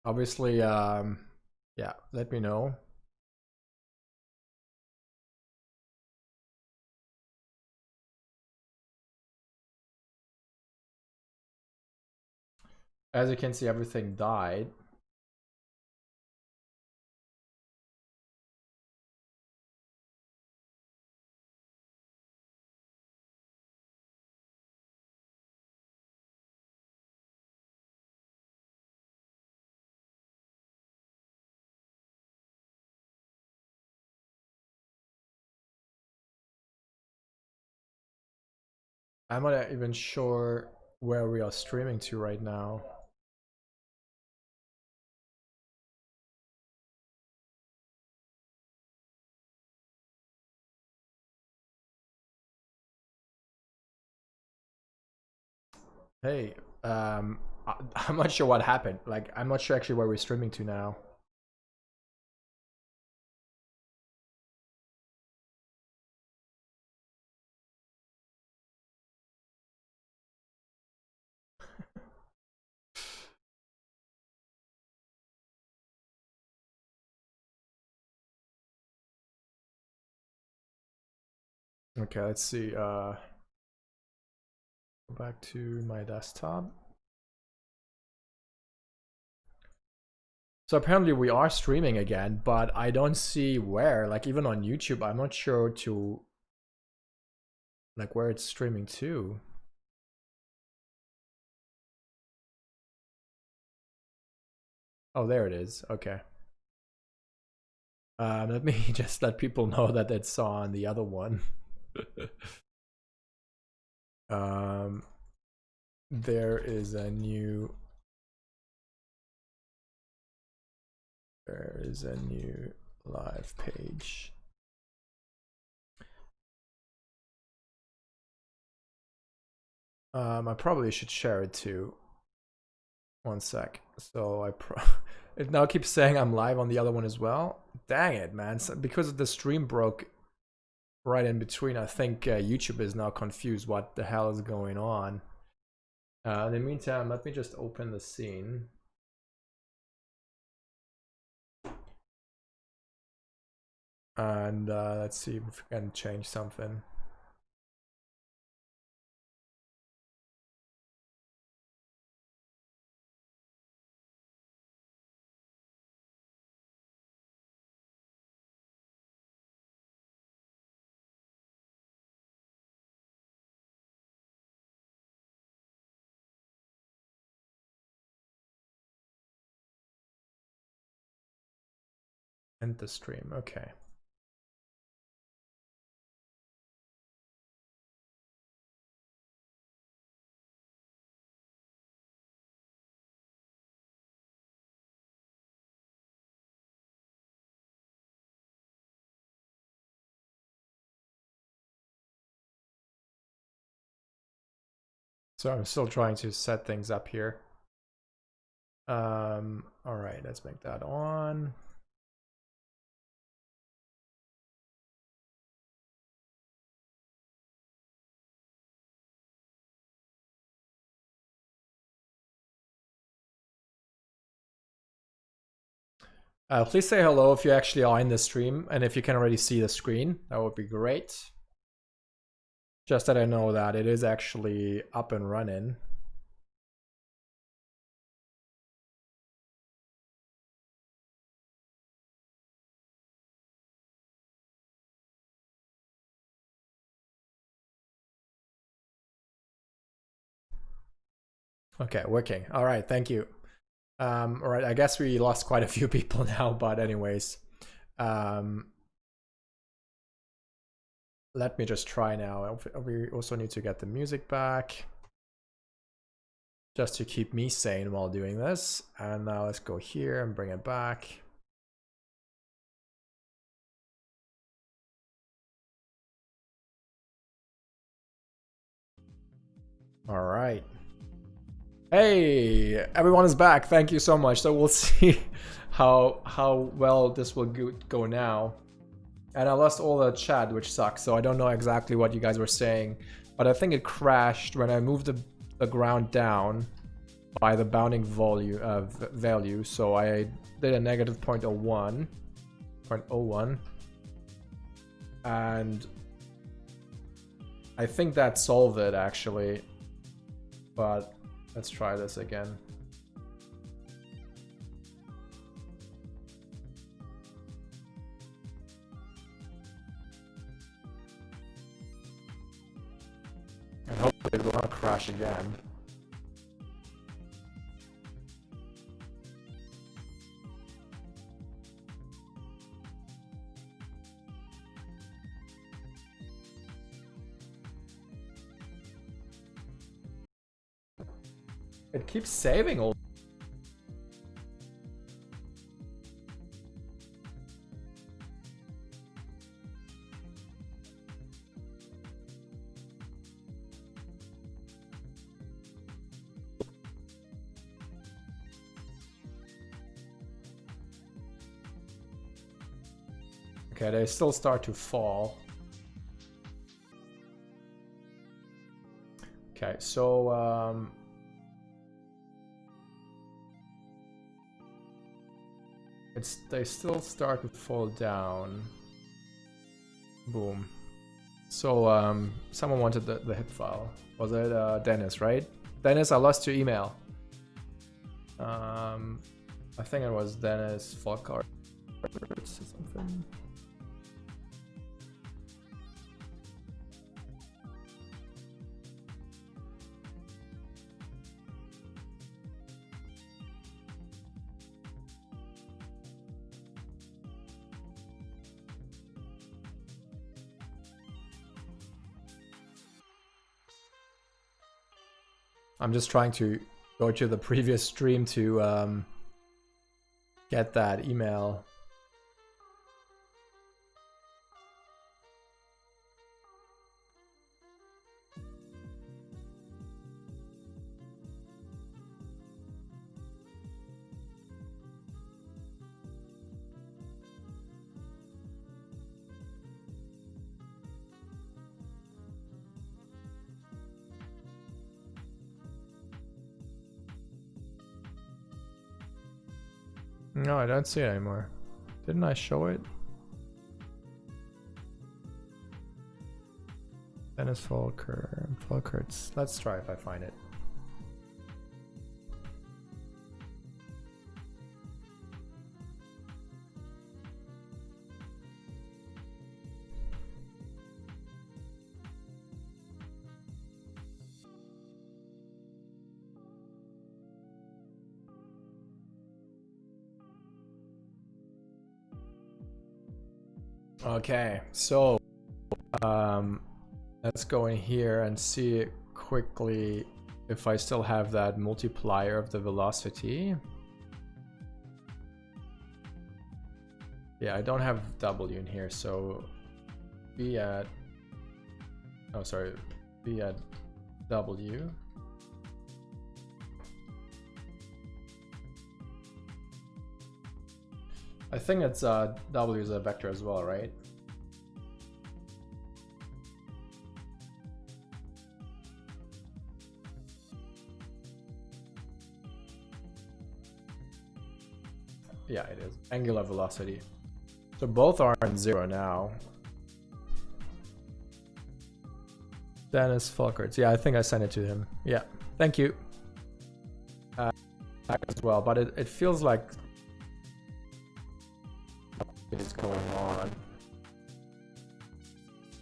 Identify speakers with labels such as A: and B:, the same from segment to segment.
A: Obviously, yeah, let me know. As you can see, everything died. I'm not even sure where we are streaming to right now. Hey, I'm not sure what happened. Like, I'm not sure actually where we're streaming to now. Okay, let's see. Go back to my desktop. So apparently we are streaming again, but I don't see where. Like even on YouTube, I'm not sure to like where it's streaming to. Oh, there it is. Okay. Let me just let people know that it's on the other one. um, there is a new live page. I probably should share it too. One sec. So it now keeps saying I'm live on the other one as well. Dang it, man! So because the stream broke right in between, I think YouTube is now confused. What the hell is going on? In the meantime, let me just open the scene. And let's see if we can change something. End the stream. Okay. So I'm still trying to set things up here. All right, let's make that on. Please say hello if you actually are in the stream, and if you can already see the screen, that would be great. Just that I know that it is actually up and running. Okay, working. All right, thank you. All right, I guess we lost quite a few people now, but anyways. Let me just try now. We also need to get the music back. Just to keep me sane while doing this. And now let's go here and bring it back. All right. Hey, everyone is back. Thank you so much. So we'll see how well this will go now. And I lost all the chat, which sucks. So I don't know exactly what you guys were saying, but I think it crashed when I moved the ground down. by the bounding value. So I did a negative 0.01, and I think that solved it actually, but let's try this again. And hopefully it will not crash again. It keeps saving all. Okay, they still start to fall. Okay, so they still start to fall down. Boom. So someone wanted the hip file. Was it Dennis, right? Dennis, I lost your email. I think it was Dennis Falkart or something. I'm just trying to go to the previous stream to get that email. No, I don't see it anymore. Didn't I show it? Dennis Falkerts. Let's try if I find it. Okay, so let's go in here and see quickly if I still have that multiplier of the velocity. Yeah, I don't have W in here, so B at W. I think it's W is a vector as well, right? Yeah, it is. Angular velocity. So both are in 0 now. Dennis Falkerts. Yeah, I think I sent it to him. Yeah, thank you. As well, but it feels like is going on.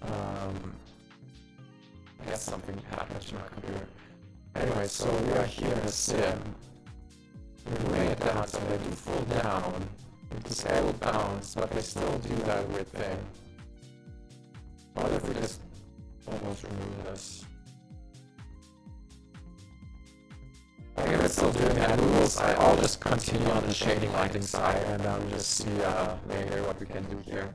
A: I guess something happened to my computer. Anyway, so we are here in a sim. We're laying it down, so they do fall down. We disable bounce, but they still do that weird thing. What if we just almost remove this? If it's still doing that, I'll just continue on the shading lighting side, and then we'll just see later what we can do here.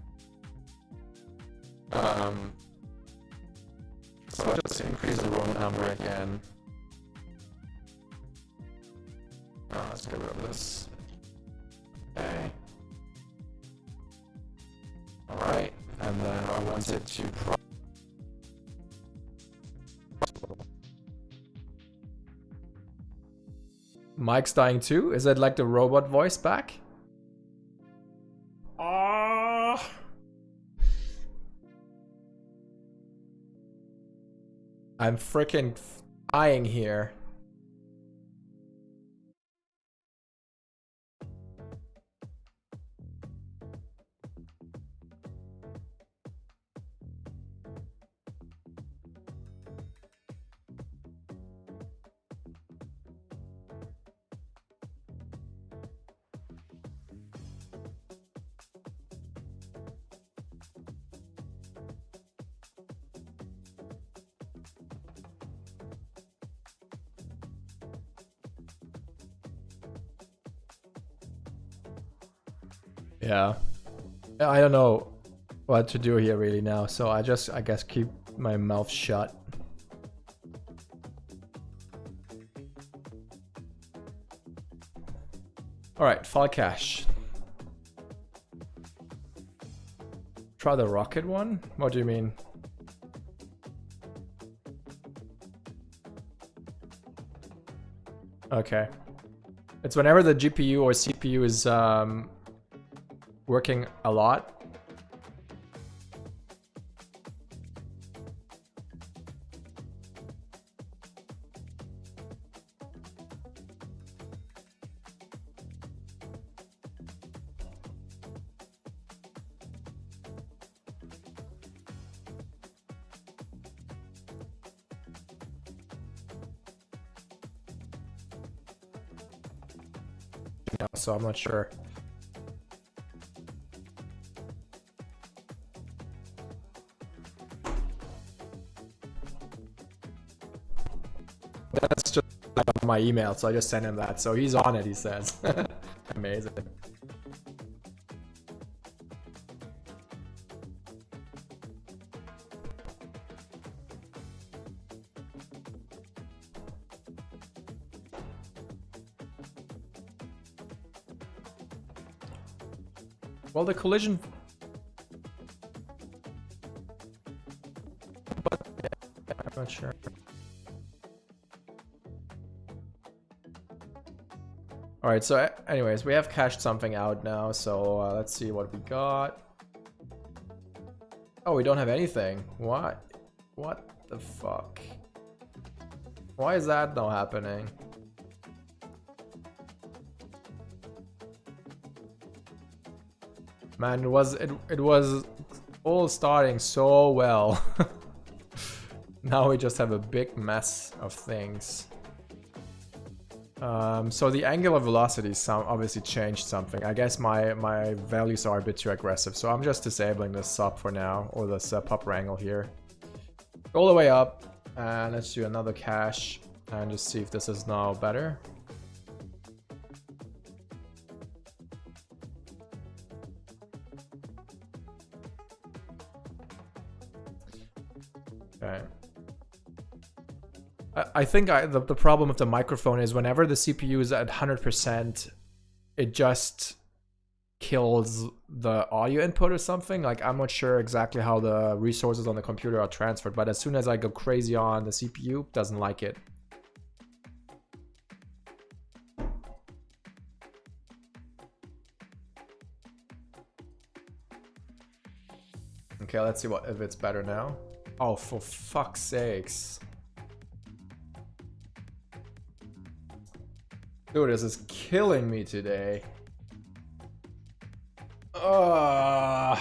A: So I'll just increase the row number again. Let's get rid of this. Okay. Alright, and then I want it to Mike's dying too? Is it like the robot voice back? Ah. I'm freaking dying here. Yeah. I don't know what to do here really now, so I guess keep my mouth shut. Alright, file cache. Try the rocket one? What do you mean? Okay. It's whenever the GPU or CPU is working a lot. So I'm not sure. That's just my email, so I just sent him that. So he's on it, he says. Amazing. Well, the collision... But, yeah, I'm not sure. Alright, so anyways, we have cached something out now, so let's see what we got. Oh, we don't have anything. What? What the fuck? Why is that not happening? Man, it was all starting so well. Now we just have a big mess of things. So the angular velocity obviously changed something. I guess my values are a bit too aggressive, so I'm just disabling this sub for now, or this popper angle here. All the way up, and let's do another cache and just see if this is now better. Okay. I think the problem with the microphone is whenever the CPU is at 100%, it just kills the audio input or something. Like, I'm not sure exactly how the resources on the computer are transferred, but as soon as I go crazy on the CPU, it doesn't like it. Okay, let's see if it's better now. Oh, for fuck's sakes. Dude, this is killing me today. I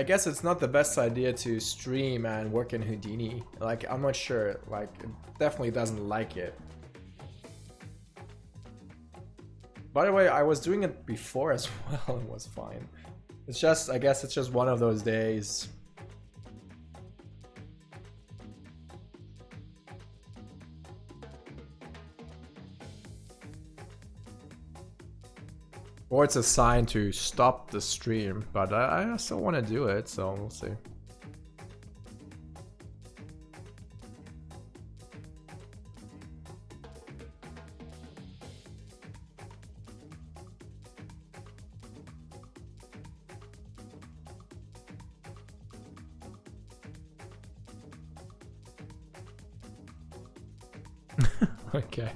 A: guess it's not the best idea to stream and work in Houdini. Like, I'm not sure. Like, it definitely doesn't like it. By the way, I was doing it before as well and was fine. It's just, I guess it's just one of those days. Or it's a sign to stop the stream, but I still want to do it, so we'll see. Okay.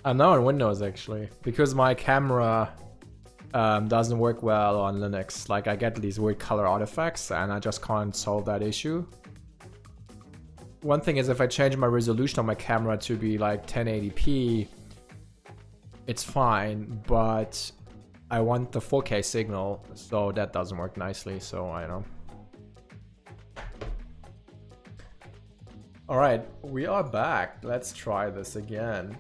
A: I'm now on Windows actually, because my camera doesn't work well on Linux. Like I get these weird color artifacts and I just can't solve that issue. One thing is if I change my resolution on my camera to be like 1080p, it's fine, but I want the 4K signal, so that doesn't work nicely, so I don't know. Alright, we are back. Let's try this again.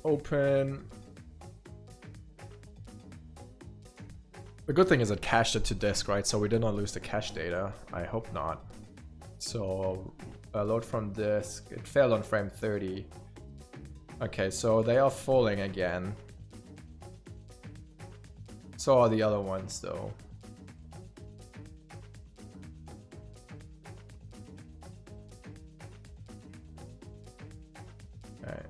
A: Open. The good thing is it cached it to disk, right? So we did not lose the cache data. I hope not. So load from disk. It failed on frame 30. Okay, so they are falling again. So are the other ones though. Okay.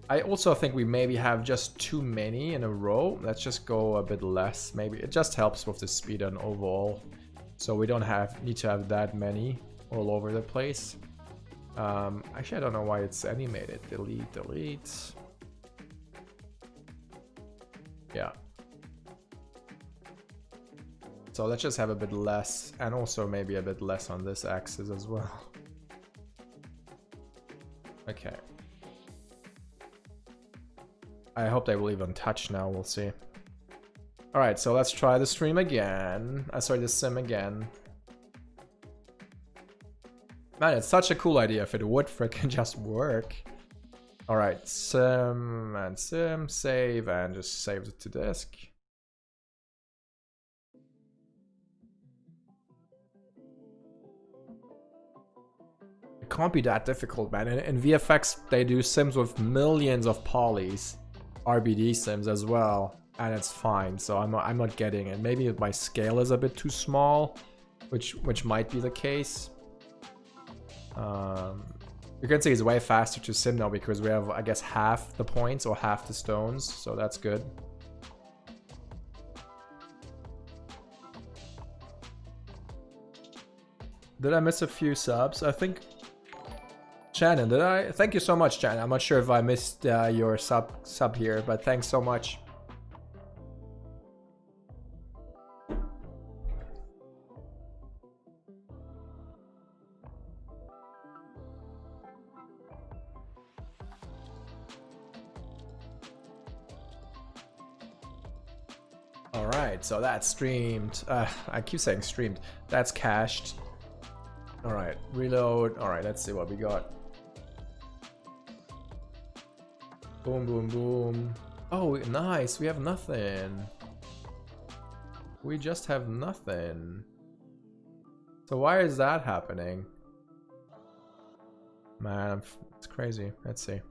A: I also think we maybe have just too many in a row. Let's just go a bit less. Maybe it just helps with the speed and overall. So we don't need to have that many all over the place. Actually, I don't know why it's animated. Delete, delete. Yeah. So let's just have a bit less, and also maybe a bit less on this axis as well. Okay. I hope they will even touch now, we'll see. Alright, so let's try the stream again. Sorry, the sim again. Man, it's such a cool idea if it would frickin' just work. Alright, sim and sim, save, and just save it to disk. It can't be that difficult, man. In VFX, they do sims with millions of polys. RBD sims as well, and it's fine, so I'm not getting it. Maybe my scale is a bit too small, which might be the case. You can see it's way faster to sim now because we have, I guess, half the points or half the stones, so that's good. Did I miss a few subs? I think Shannon, did I? Thank you so much, Shannon. I'm not sure if I missed your sub here, but thanks so much. Alright, so that's streamed. I keep saying streamed. That's cached. Alright, reload. Alright, let's see what we got. Boom, boom, boom. Oh, nice. We have nothing. We just have nothing. So why is that happening? Man, it's crazy. Let's see.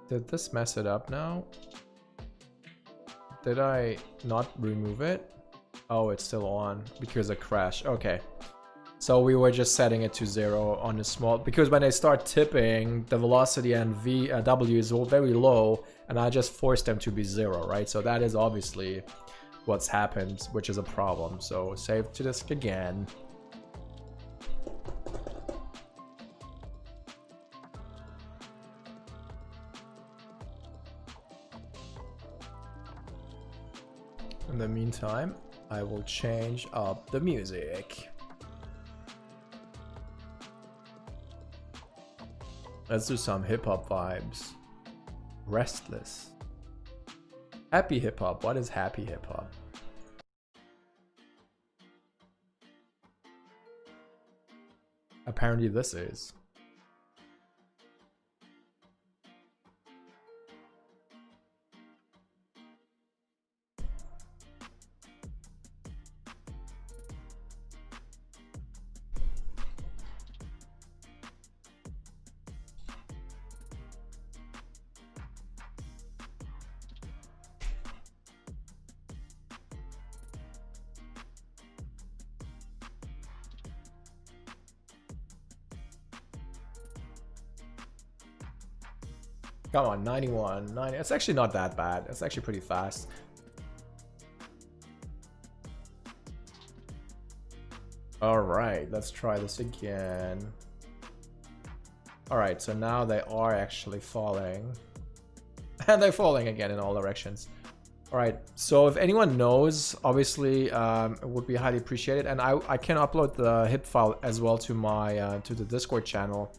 A: Did this mess it up now? Did I not remove it? Oh, it's still on because it crashed. Okay. So we were just setting it to 0 on a small, because when they start tipping, the velocity and W is all very low, and I just forced them to be 0, right? So that is obviously what's happened, which is a problem. So save to disk again. In the meantime, I will change up the music. Let's do some hip-hop vibes. Restless. Happy hip-hop. What is happy hip-hop? Apparently this is. Come on, 91, 90. It's actually not that bad. It's actually pretty fast. All right, let's try this again. All right, so now they are actually falling. And they're falling again in all directions. All right, so if anyone knows, obviously, it would be highly appreciated. And I can upload the HIP file as well to my to the Discord channel.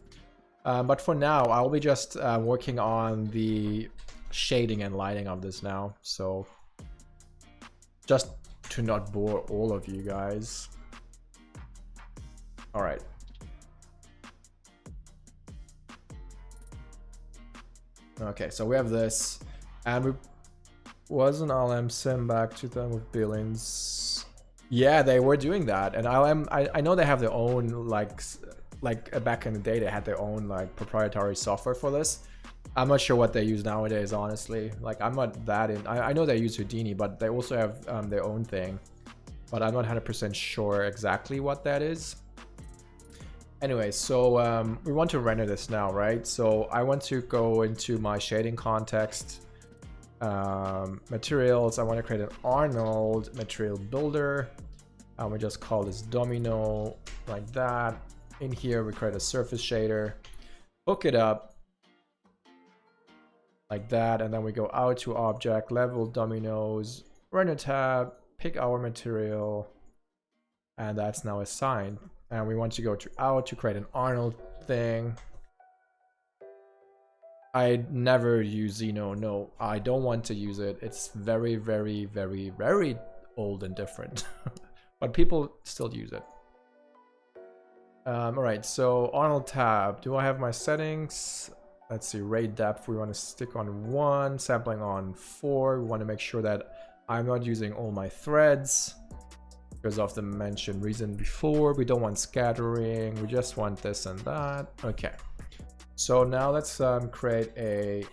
A: But for now, I'll be just working on the shading and lighting of this now. So just to not bore all of you guys. All right. Okay, so we have this, and we wasn't LM sim back to them with billings. Yeah, they were doing that, and LM, I know they have their own like back in the day they had their own like proprietary software for this. I'm not sure what they use nowadays, honestly. Like I'm not that in. I know they use Houdini, but they also have their own thing, but I'm not 100% sure exactly what that is. Anyway, so we want to render this now, right? So I want to go into my shading context, materials. I want to create an Arnold material builder. We just call this domino like that. In here, we create a surface shader, hook it up like that, and then we go out to object, level dominoes, render tab, pick our material, and that's now assigned. And we want to go to out to create an Arnold thing. I never use Xeno. No, I don't want to use it. It's very, very, very, very old and different. But people still use it. All right, so Arnold tab. Do I have my settings? Let's see, ray depth. We want to stick on 1, sampling on 4. We want to make sure that I'm not using all my threads. Because of the mentioned reason before, we don't want scattering, we just want this and that. Okay, so now let's create a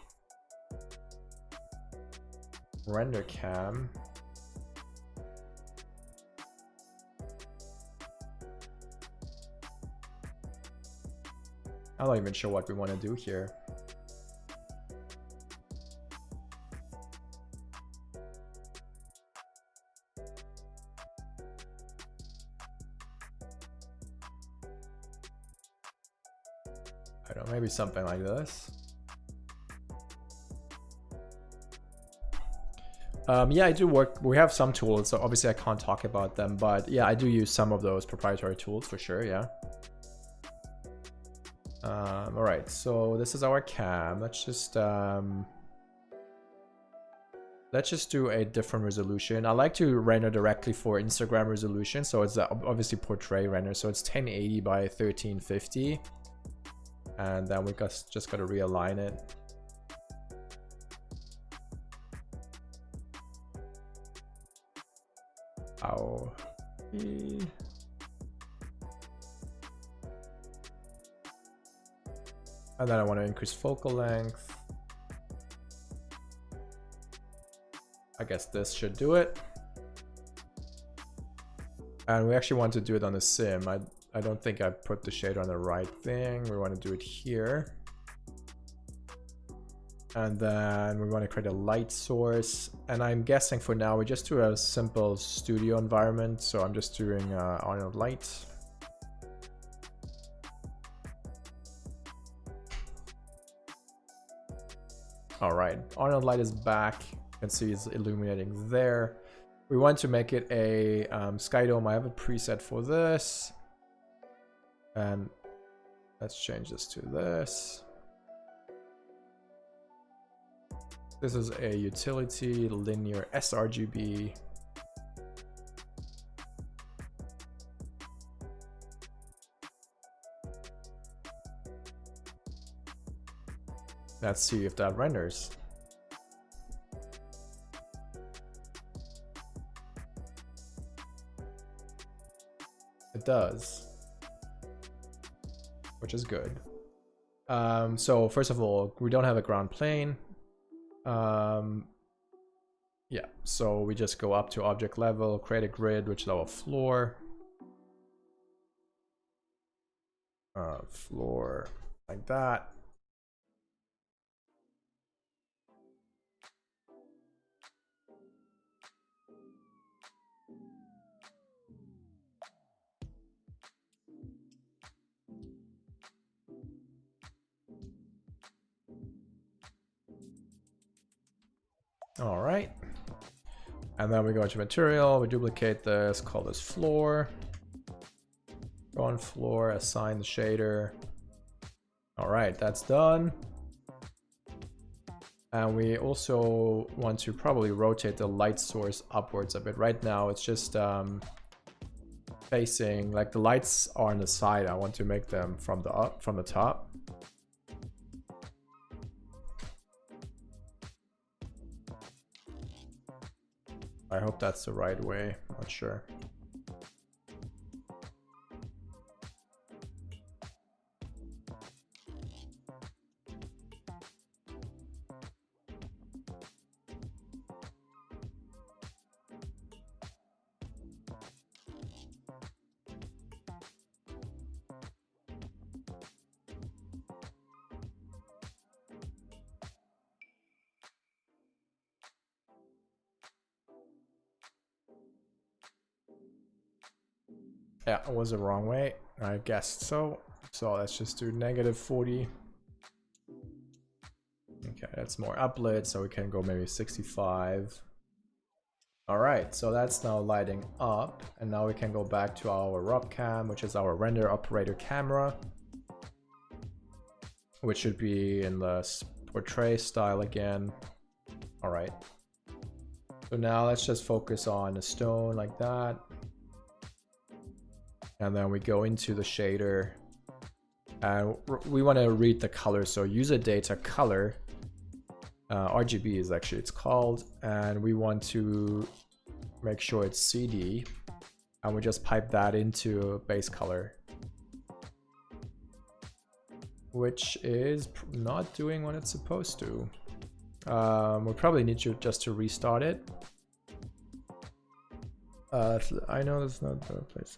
A: render cam. I'm not even sure what we want to do here. I don't know, maybe something like this. Yeah, I do work. We have some tools, so obviously I can't talk about them, but yeah, I do use some of those proprietary tools for sure. Yeah. All right, so this is our cam. Let's just do a different resolution. I like to render directly for Instagram resolution, so it's obviously portrait render. So it's 1080 by 1350. And then we just got to realign it. Ow. And then I want to increase focal length. I guess this should do it. And we actually want to do it on the sim. I don't think I put the shader on the right thing. We want to do it here. And then we want to create a light source. And I'm guessing for now we just do a simple studio environment. So I'm just doing Arnold light. All right, Arnold light is back. You can see it's illuminating there. We want to make it a sky dome. I have a preset for this. And let's change this to this. This is a utility linear sRGB. Let's see if that renders. It does, which is good. So first of all, we don't have a ground plane. Yeah, so we just go up to object level, create a grid, which is our floor. Floor like that. All right. And then we go into material, we duplicate this, call this floor. Go on floor, assign the shader. All right, that's done. And we also want to probably rotate the light source upwards a bit. Right now it's just facing, like the lights are on the side. I want to make them from the top. I hope that's the right way, not sure. Yeah, it was the wrong way. I guessed so. So let's just do -40. Okay, that's more uplit, so we can go maybe 65. All right, so that's now lighting up, and now we can go back to our ROP cam, which is our render operator camera, which should be in the portray style again. All right. So now let's just focus on the stone like that. And then we go into the shader and we want to read the color. So user data color, RGB is actually it's called, and we want to make sure it's CD, and we just pipe that into base color, which is not doing what it's supposed to. We probably need to just to restart it. I know that's not the place.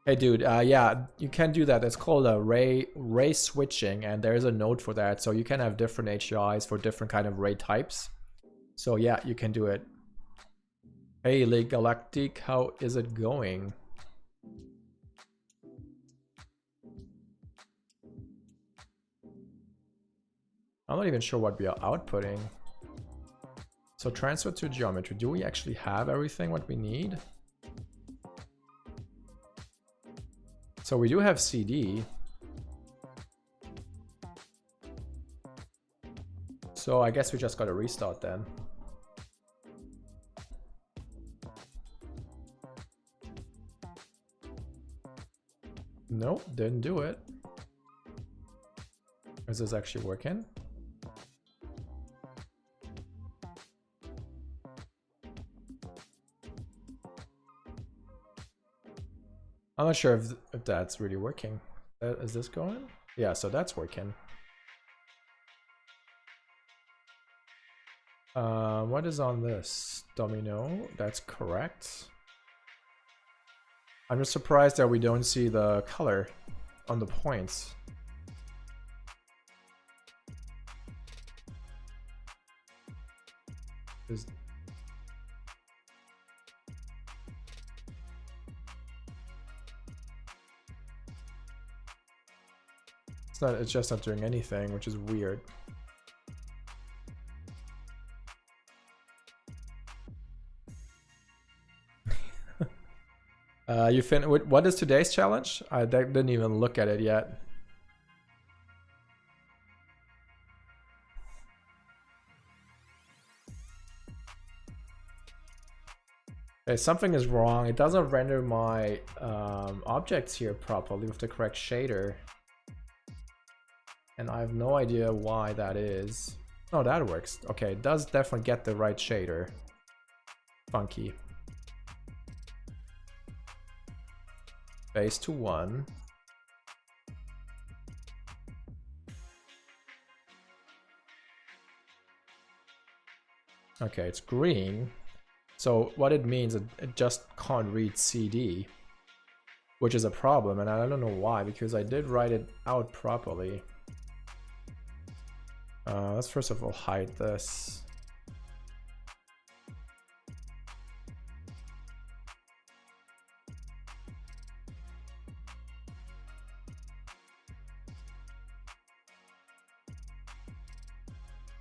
A: Hey dude, yeah, you can do that. It's called a ray switching, and there is a node for that. So you can have different HDIs for different kind of ray types. So yeah, you can do it. Hey League Galactic, how is it going? I'm not even sure what we are outputting. So transfer to geometry. Do we actually have everything what we need? So we do have CD. So I guess we just got to restart then. Nope, didn't do it. Is this actually working? I'm not sure if that's really working. Is this going? Yeah, so that's working. What is on this? Domino, that's correct. I'm just surprised that we don't see the color on the points. It's just not doing anything, which is weird. What is today's challenge? I didn't even look at it yet. Okay, something is wrong. It doesn't render my objects here properly with the correct shader. And I have no idea why that is. Oh, that works. Okay, it does definitely get the right shader. Funky. Base to 1. Okay, it's green. So what it means, it just can't read CD, which is a problem, and I don't know why, because I did write it out properly. Let's first of all hide this.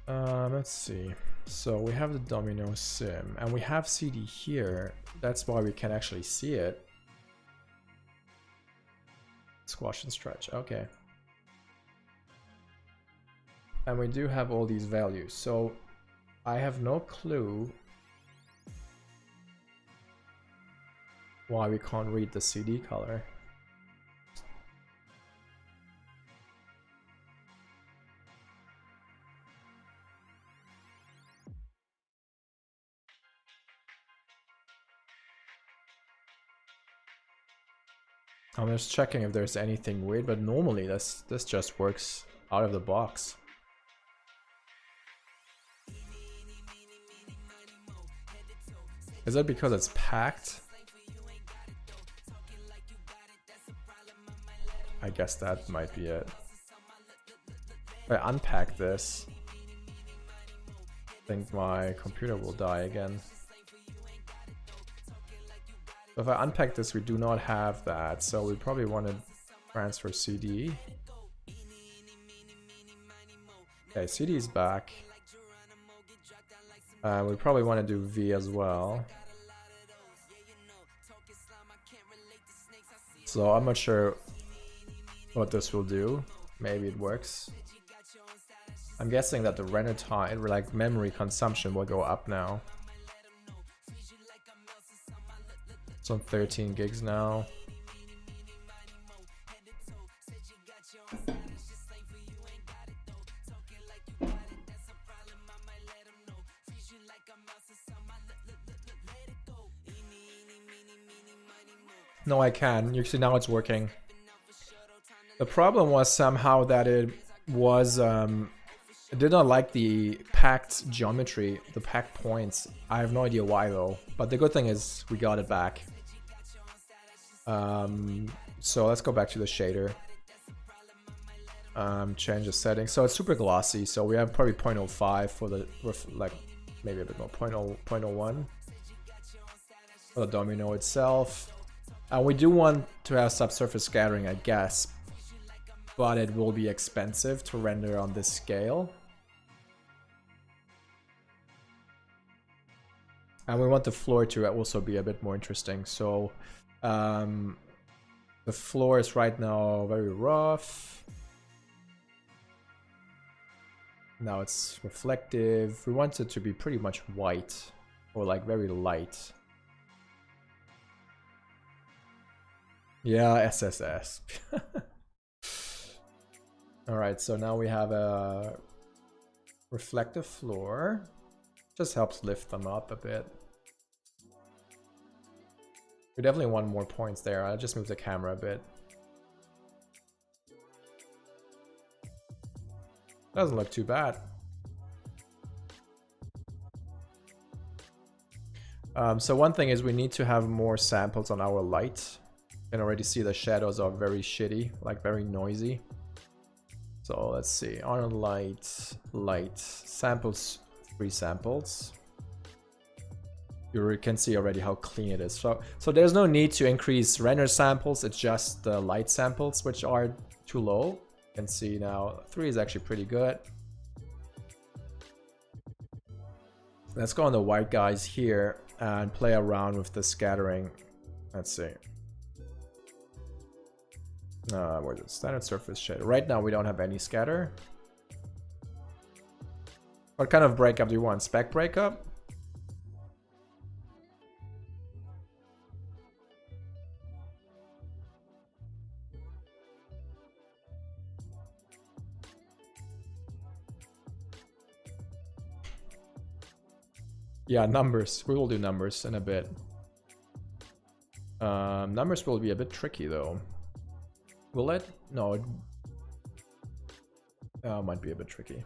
A: Let's see. So we have the domino sim and we have CD here. That's why we can actually see it. Squash and stretch. Okay. And we do have all these values. So I have no clue why we can't read the CD color. I'm just checking if there's anything weird, but normally this just works out of the box. Is that because it's packed? I guess that might be it. If I unpack this, I think my computer will die again. So if I unpack this, we do not have that, so we probably want to transfer CD. Okay, CD is back. We probably want to do V as well. So I'm not sure what this will do. Maybe it works. I'm guessing that the render time, like memory consumption, will go up now. It's on 13 gigs now. No, I can. You see now it's working. The problem was somehow that it was I did not like the packed geometry, the packed points. I have no idea why though. But the good thing is we got it back. So let's go back to the shader. Change the settings. So it's super glossy. So we have probably 0.05 for the like maybe a bit more 0.01 for the domino itself. We do want to have subsurface scattering, I guess, but it will be expensive to render on this scale. And we want the floor to also be a bit more interesting. So the floor is right now very rough. Now it's reflective. We want it to be pretty much white or like very light. Yeah, SSS. Alright, so now we have a reflective floor. Just helps lift them up a bit. We definitely want more points there. I'll just move the camera a bit. Doesn't look too bad. So one thing is we need to have more samples on our light. You can already see the shadows are very shitty, like very noisy. So let's see, Arnold light, samples, 3 samples. You can see already how clean it is. So there's no need to increase render samples, it's just the light samples which are too low. You can see now 3 is actually pretty good. Let's go on the white guys here and play around with the scattering. Let's see. Where's it? Standard surface shader. Right now we don't have any scatter. What kind of breakup do you want? Spec breakup? Yeah, numbers. We will do numbers in a bit. Numbers will be a bit tricky though. Will it? No, it might be a bit tricky.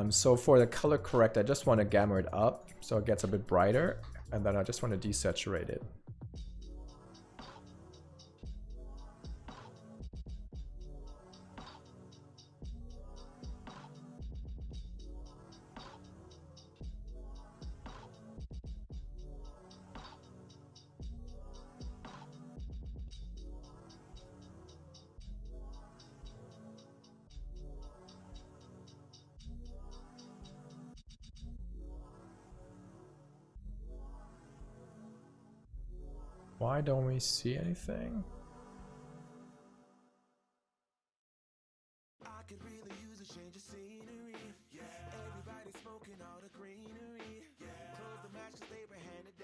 A: So for the color correct, I just want to gamma it up so it gets a bit brighter, and then I just want to desaturate it. Why don't we see anything?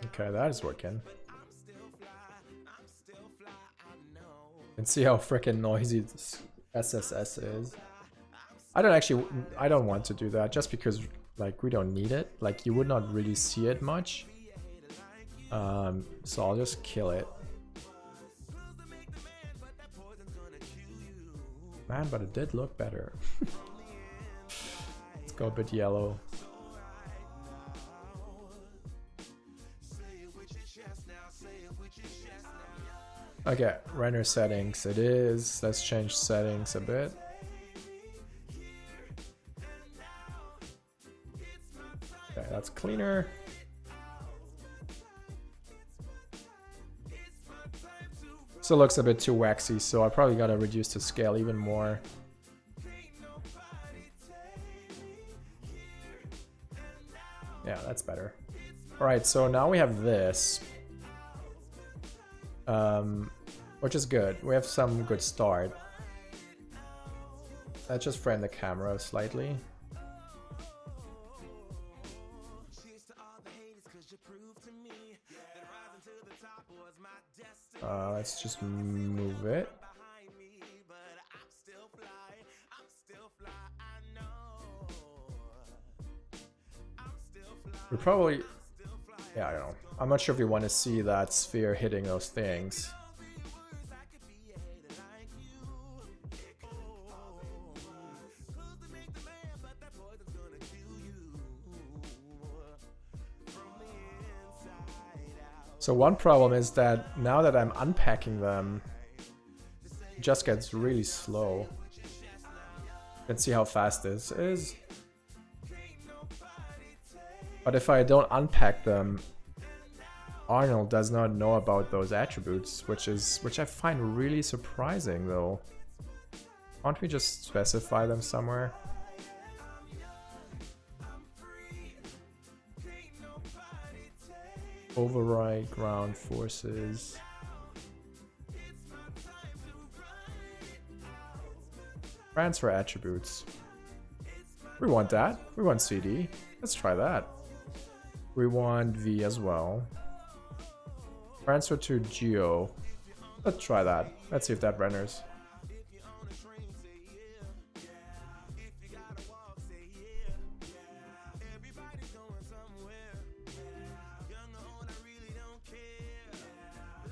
A: Okay, that is working. And see how freaking noisy this SSS is. I don't want to do that just because like we don't need it. Like you would not really see it much. So I'll just kill it. Man, but it did look better. Let's go a bit yellow. Okay, render settings it is. Let's change settings a bit. Okay, that's cleaner. Still looks a bit too waxy, so I probably gotta reduce the scale even more. Yeah, that's better. Alright, so now we have this. Which is good. We have some good start. Let's just frame the camera slightly. Let's just move it. We probably... Yeah, I don't know. I'm not sure if we want to see that sphere hitting those things. So one problem is that now that I'm unpacking them, it just gets really slow. You can see how fast this is. But if I don't unpack them, Arnold does not know about those attributes, which I find really surprising though. Can't we just specify them somewhere? Override ground forces. Transfer attributes. We want that. We want CD. Let's try that. We want V as well. Transfer to Geo. Let's try that. Let's see if that renders.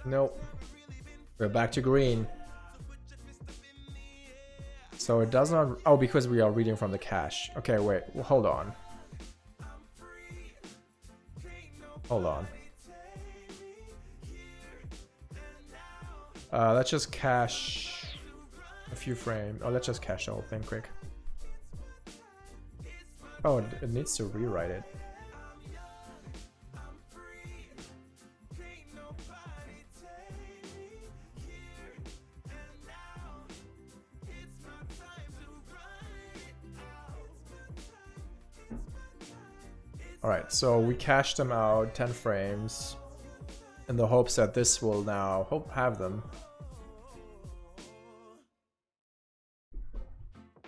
A: Nope. We're back to green. So it does not... Oh, because we are reading from the cache. Okay, wait. Well, hold on. Hold on. Let's just cache a few frames. Oh, let's just cache the whole thing quick. Oh, it needs to rewrite it. Alright, so we cached them out 10 frames in the hopes that this will now have them.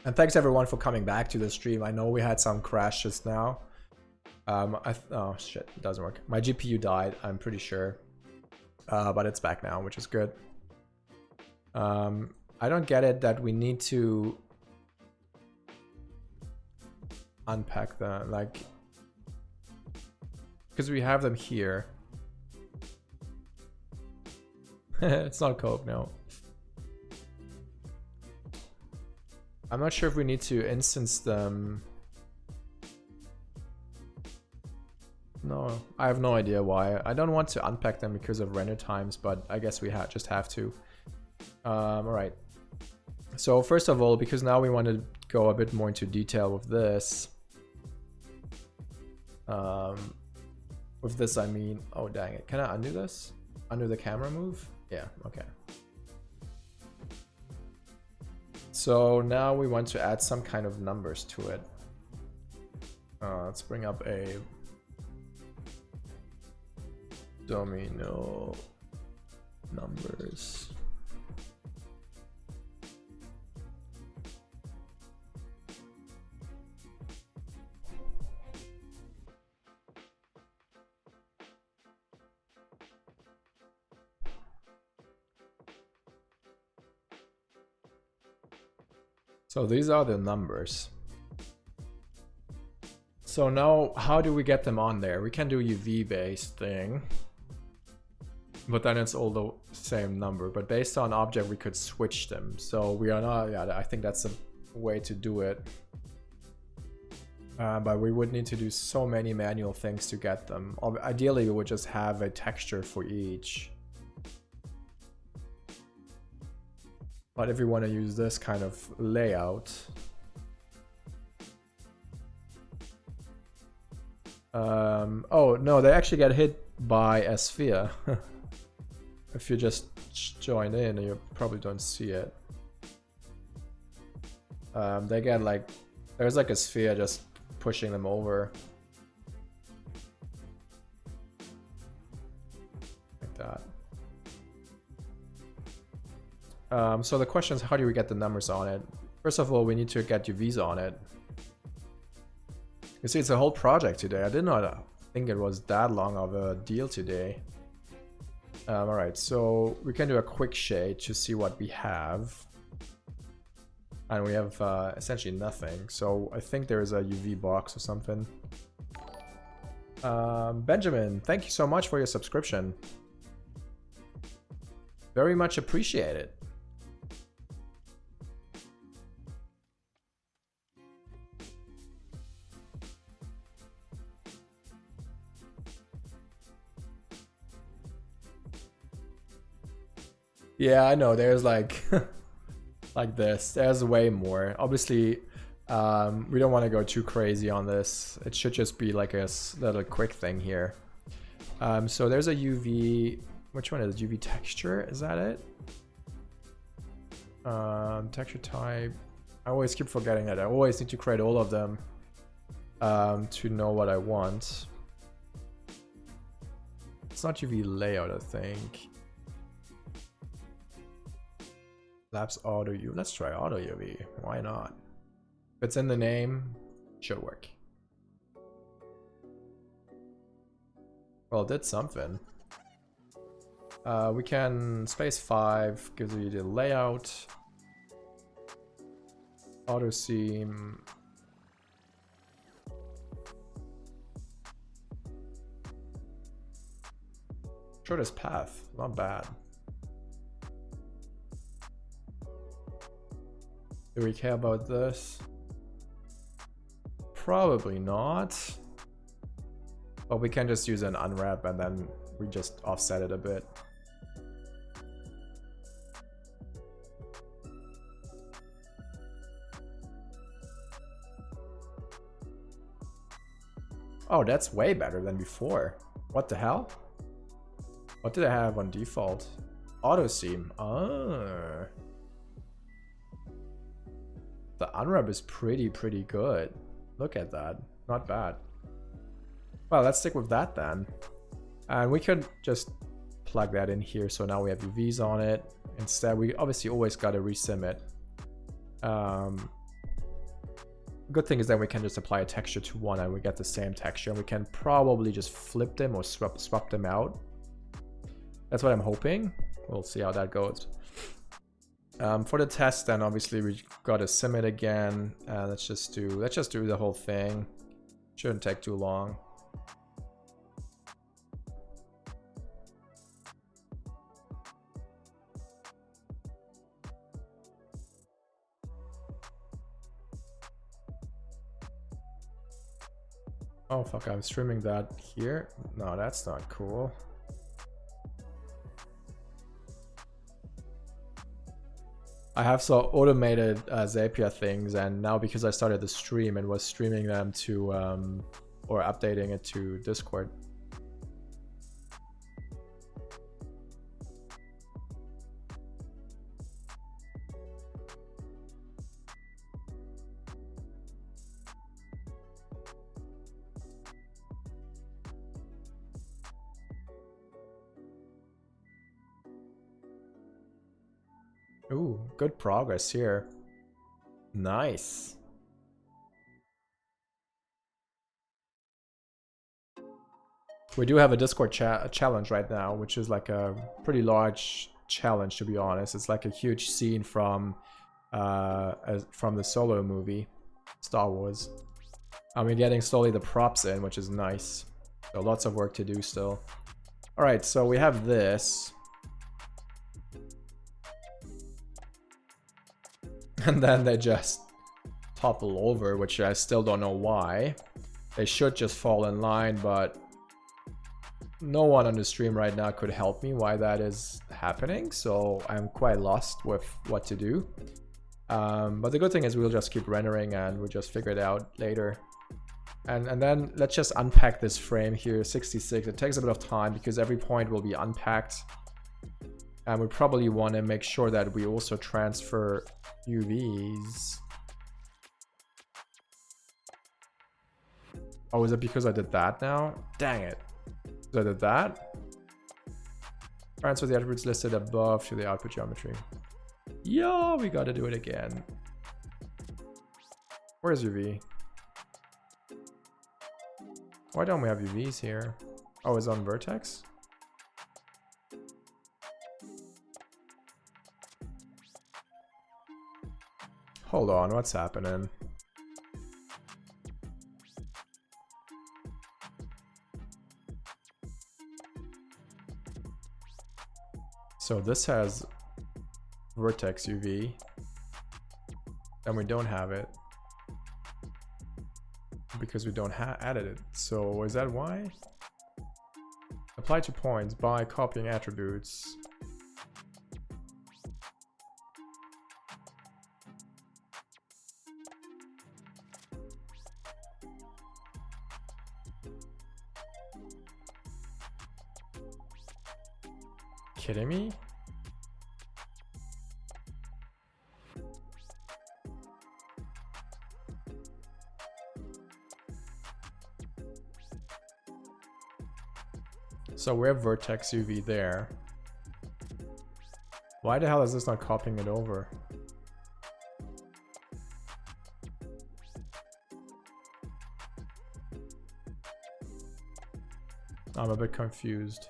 A: And thanks everyone for coming back to the stream. I know we had some crash just now. Oh shit, it doesn't work. My GPU died, I'm pretty sure. But it's back now, which is good. I don't get it that we need to unpack them, like... Because we have them here. It's not Coke, no. I'm not sure if we need to instance them. No, I have no idea why. I don't want to unpack them because of render times, but I guess we just have to. Alright. So first of all, because now we want to go a bit more into detail with this. With this, I mean, oh dang it. Can I undo this? Undo the camera move? Yeah, okay. So now we want to add some kind of numbers to it. Let's bring up a domino numbers. So these are the numbers. So now, how do we get them on there? We can do UV-based thing, but then it's all the same number. But based on object, we could switch them. So we are not, yeah, I think that's a way to do it. But we would need to do so many manual things to get them. Ideally, we would just have a texture for each. But if we want to use this kind of layout, oh no, they actually get hit by a sphere. If you just join in, you probably don't see it. They get like, there's like a sphere just pushing them over. Like that. So the question is, how do we get the numbers on it? First of all, we need to get UVs on it. You see, it's a whole project today. I did not think it was that long of a deal today. Alright, so we can do a quick shade to see what we have. And we have essentially nothing. So I think there is a UV box or something. Benjamin, thank you so much for your subscription. Very much appreciated. Yeah, I know. There's like, like this. There's way more. Obviously, we don't want to go too crazy on this. It should just be like a little quick thing here. So there's a UV. Which one is it? UV texture? Is that it? Texture type. I always keep forgetting that. I always need to create all of them to know what I want. It's not UV layout, I think. Labs auto UV. Let's try auto UV. Why not? If it's in the name, should work. Well, it did something. We can space 5 gives you the layout. Auto seam. Shortest path, not bad. Do we care about this? Probably not. But we can just use an unwrap and then we just offset it a bit. Oh, that's way better than before. What the hell? What did I have on default? Auto seam. Oh. The unwrap is pretty good. Look at that. Not bad. Well, let's stick with that then. And we could just plug that in here. So now we have UVs on it. Instead, we obviously always got to resim it. Good thing is that we can just apply a texture to one and we get the same texture. And we can probably just flip them or swap them out. That's what I'm hoping. We'll see how that goes. For the test, then obviously we got to sim it again. Let's just do the whole thing. Shouldn't take too long. Oh fuck, I'm streaming that here. No, that's not cool. I have so automated Zapier things, and now because I started the stream and was streaming them to or updating it to Discord. Ooh, good progress here. Nice. We do have a Discord challenge right now, which is like a pretty large challenge, to be honest. It's like a huge scene from the Solo movie, Star Wars. And we're getting slowly the props in, which is nice. So lots of work to do still. All right, so we have this. And then they just topple over, which I still don't know why. They should just fall in line, but no one on the stream right now could help me why that is happening, so I'm quite lost with what to do. But the good thing is we'll just keep rendering and we'll just figure it out later. And then let's just unpack this frame here, 66. It takes a bit of time because every point will be unpacked. And we probably want to make sure that we also transfer UVs. Oh, is it because I did that now? Dang it. So I did that. Transfer the attributes listed above to the output geometry. Yo, we gotta do it again. Where's UV? Why don't we have UVs here? Oh, it's on vertex? Hold on, what's happening? So this has vertex UV, and we don't have it because we don't added it. So is that why? Apply to points by copying attributes. Kidding me? So we have vertex UV there. Why the hell is this not copying it over? I'm a bit confused.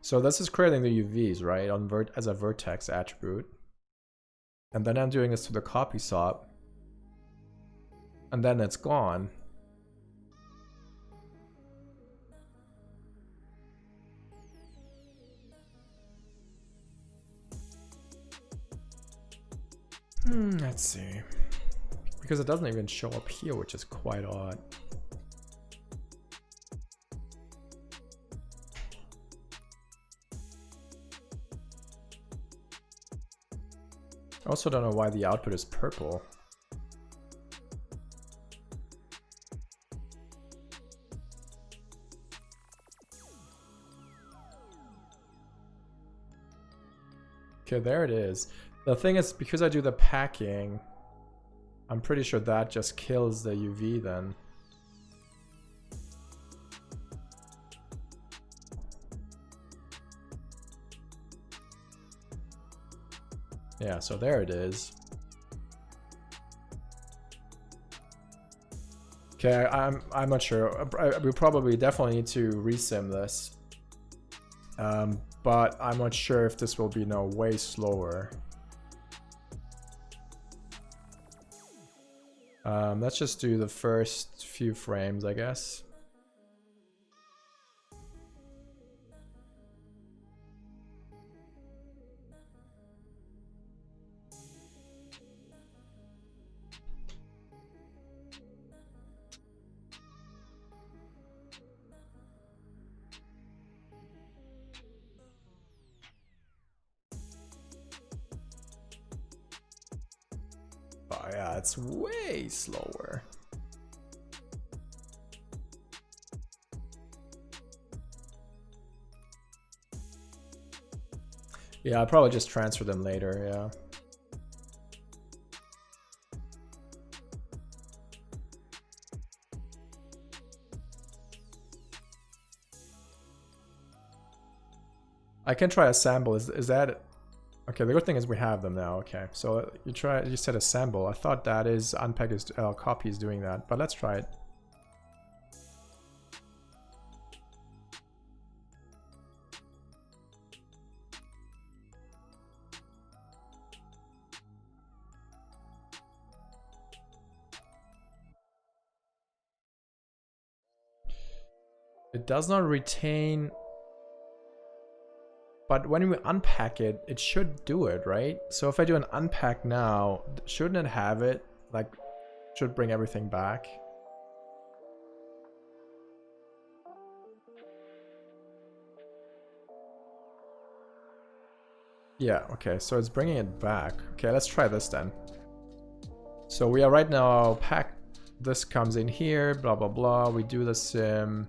A: So this is creating the UVs, right, on as a vertex attribute. And then I'm doing this to the copy swap. And then it's gone. Let's see. Because it doesn't even show up here, which is quite odd. I also don't know why the output is purple. Okay, there it is. The thing is, because I do the packing, I'm pretty sure that just kills the UV then. Yeah, so there it is. Okay, I'm not sure. We probably definitely need to resim this. But I'm not sure if this will be way slower. Let's just do the first few frames, I guess. Oh yeah, it's way slower. Yeah, I'll probably just transfer them later, yeah. I can try assemble. Is that... Okay, the good thing is we have them now. Okay, so you said assemble. I thought that is unpack is copy is doing that, but let's try it. It does not retain, but when we unpack it, it should do it, right? So if I do an unpack now, shouldn't it have it? Like, should bring everything back? Yeah, okay, so it's bringing it back. Okay, let's try this then. So we are right now packed. This comes in here, blah, blah, blah. We do the sim.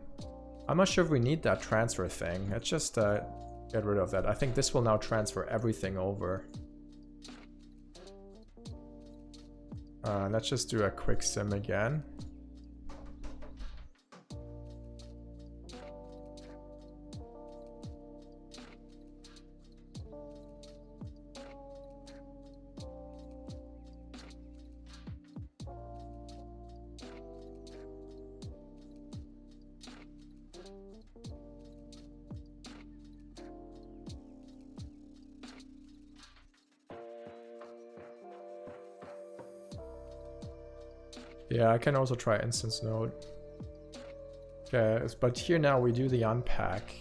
A: I'm not sure if we need that transfer thing. Let's just get rid of that. I think this will now transfer everything over. Let's just do a quick sim again. Yeah, I can also try instance node. Okay, but here now we do the unpack.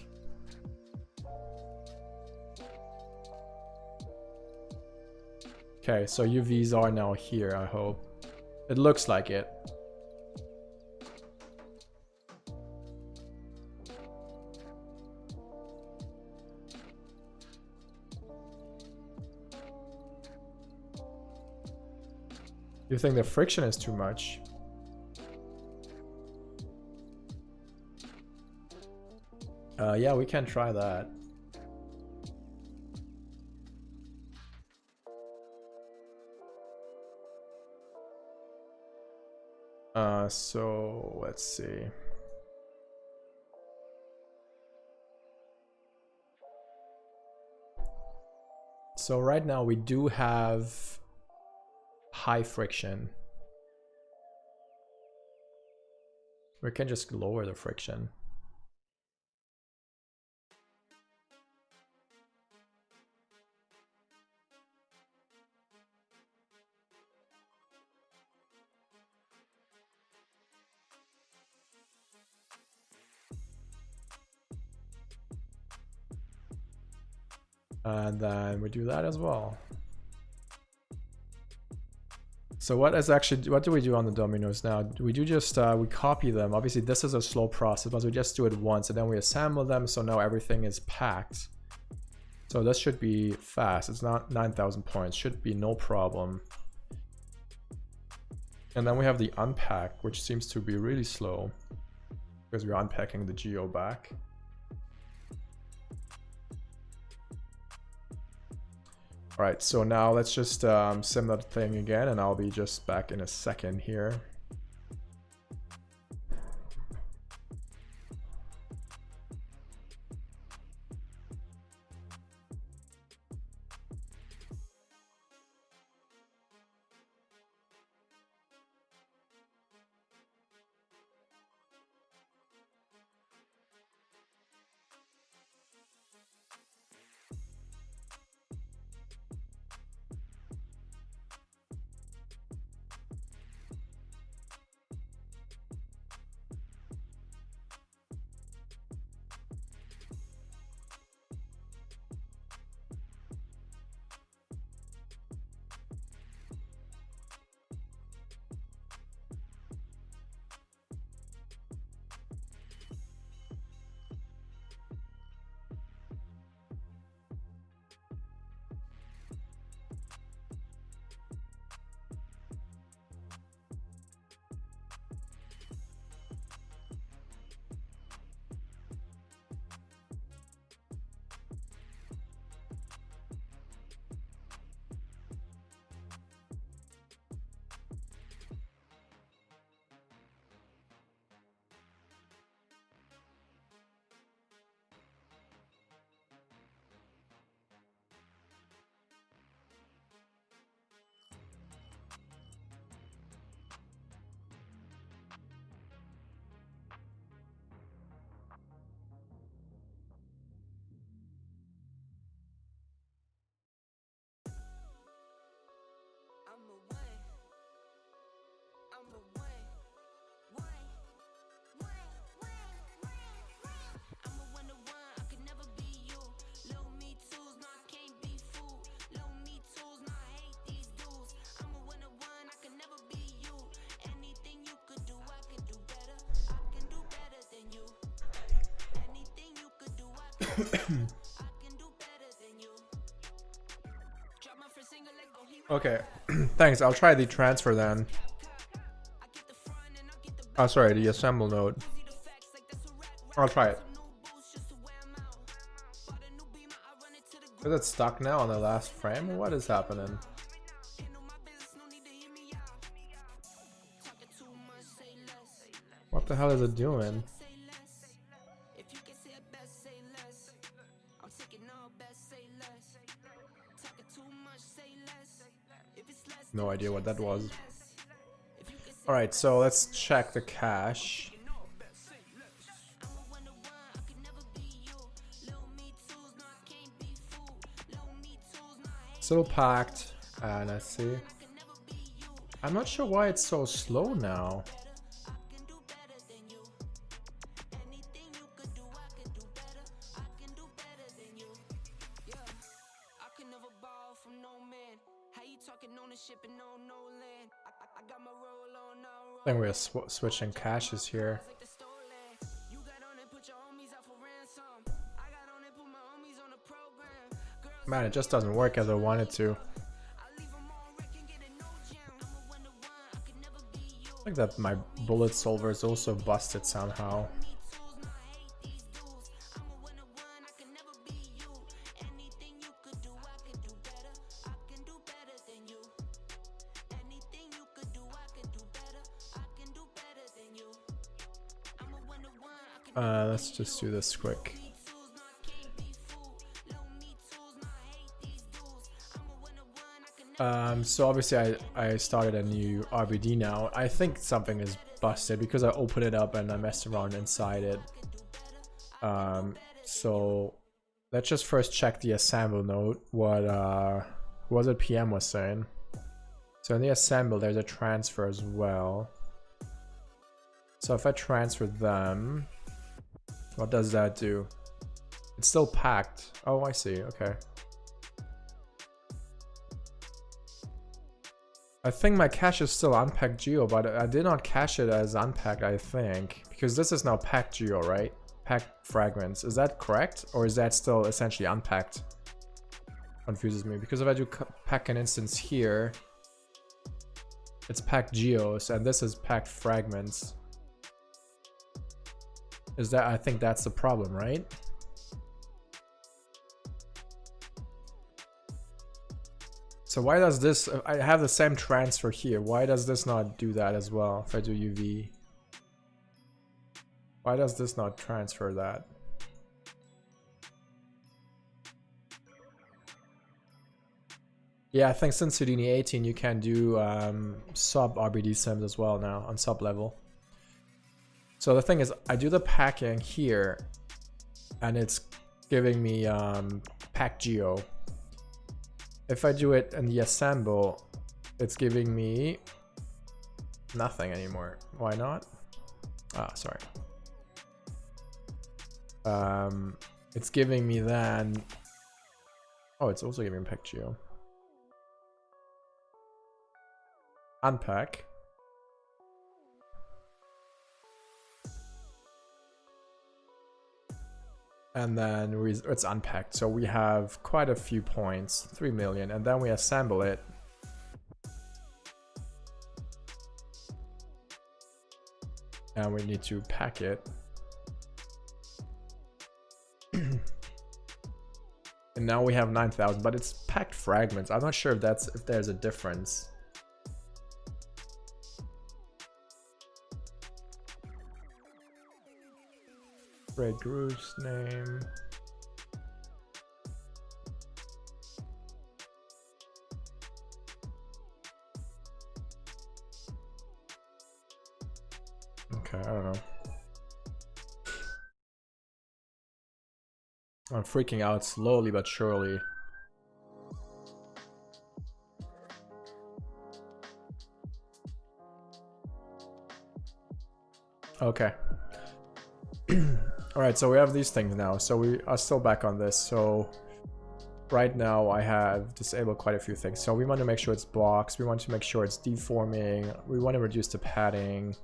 A: Okay, so UVs are now here, I hope. It looks like it. You think the friction is too much? Yeah, we can try that. So let's see. So right now we do have high friction. We can just lower the friction. And then we do that as well. So what do we do on the dominoes now? We do just, we copy them. Obviously this is a slow process, but we just do it once and then we assemble them. So now everything is packed. So this should be fast. It's not 9,000 points, should be no problem. And then we have the unpack, which seems to be really slow because we're unpacking the geo back. All right, so now let's just sim that thing again, and I'll be just back in a second here. Okay, thanks. I'll try the transfer then. Oh, sorry, the assemble node. I'll try it. Is it stuck now on the last frame? What is happening? What the hell is it doing? No idea what that was. Alright, so let's check the cache. Still packed, and let's see. I'm not sure why it's so slow now. I think we're switching caches here. Man, it just doesn't work as I wanted to. I think that my bullet solver is also busted somehow. Let's just do this quick. So obviously I started a new RBD now. I think something is busted because I opened it up and I messed around inside it. So let's just first check the assemble node. What was it PM was saying? So in the assemble there's a transfer as well. So if I transfer them, what does that do? It's still packed. Oh, I see. Okay. I think my cache is still unpacked geo, but I did not cache it as unpacked, I think. Because this is now packed geo, right? Packed fragments. Is that correct? Or is that still essentially unpacked? Confuses me. Because if I do pack an instance here, it's packed geos, and this is packed fragments. Is that, I think that's the problem, right? So why does this, I have the same transfer here, why does this not do that as well if I do UV? Why does this not transfer that? Yeah, I think since Houdini 18 you can do sub RBD sims as well now on sub level. So the thing is, I do the packing here, and it's giving me pack geo. If I do it in the assemble, it's giving me nothing anymore. Why not? Ah, sorry. It's giving me then. Oh, it's also giving me pack geo. Unpack. And then it's unpacked. So we have quite a few points, 3 million, and then we assemble it. And we need to pack it. And now we have 9,000, but it's packed fragments. I'm not sure if there's a difference. Red group's name. Okay, I don't know. I'm freaking out slowly but surely. Okay. Alright, so we have these things now. So we are still back on this. So right now I have disabled quite a few things. So we want to make sure it's blocks. We want to make sure it's deforming. We want to reduce the padding.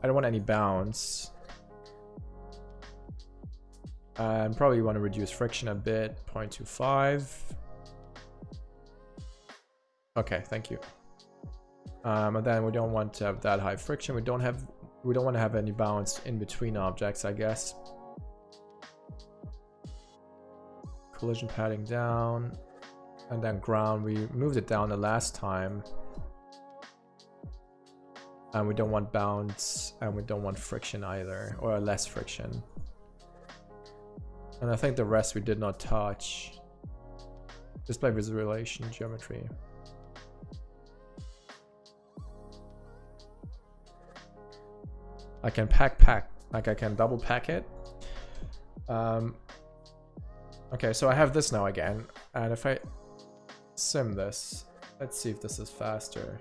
A: I don't want any bounce. And probably want to reduce friction a bit, 0.25. Okay, thank you. And then we don't want to have that high friction. We don't want to have any bounce in between objects, I guess. Collision padding down, and then ground. We moved it down the last time. And we don't want bounce, and we don't want friction either, or less friction. And I think the rest we did not touch. Display visualization geometry. I can pack, like I can double pack it. Okay, so I have this now again, and if I sim this, let's see if this is faster.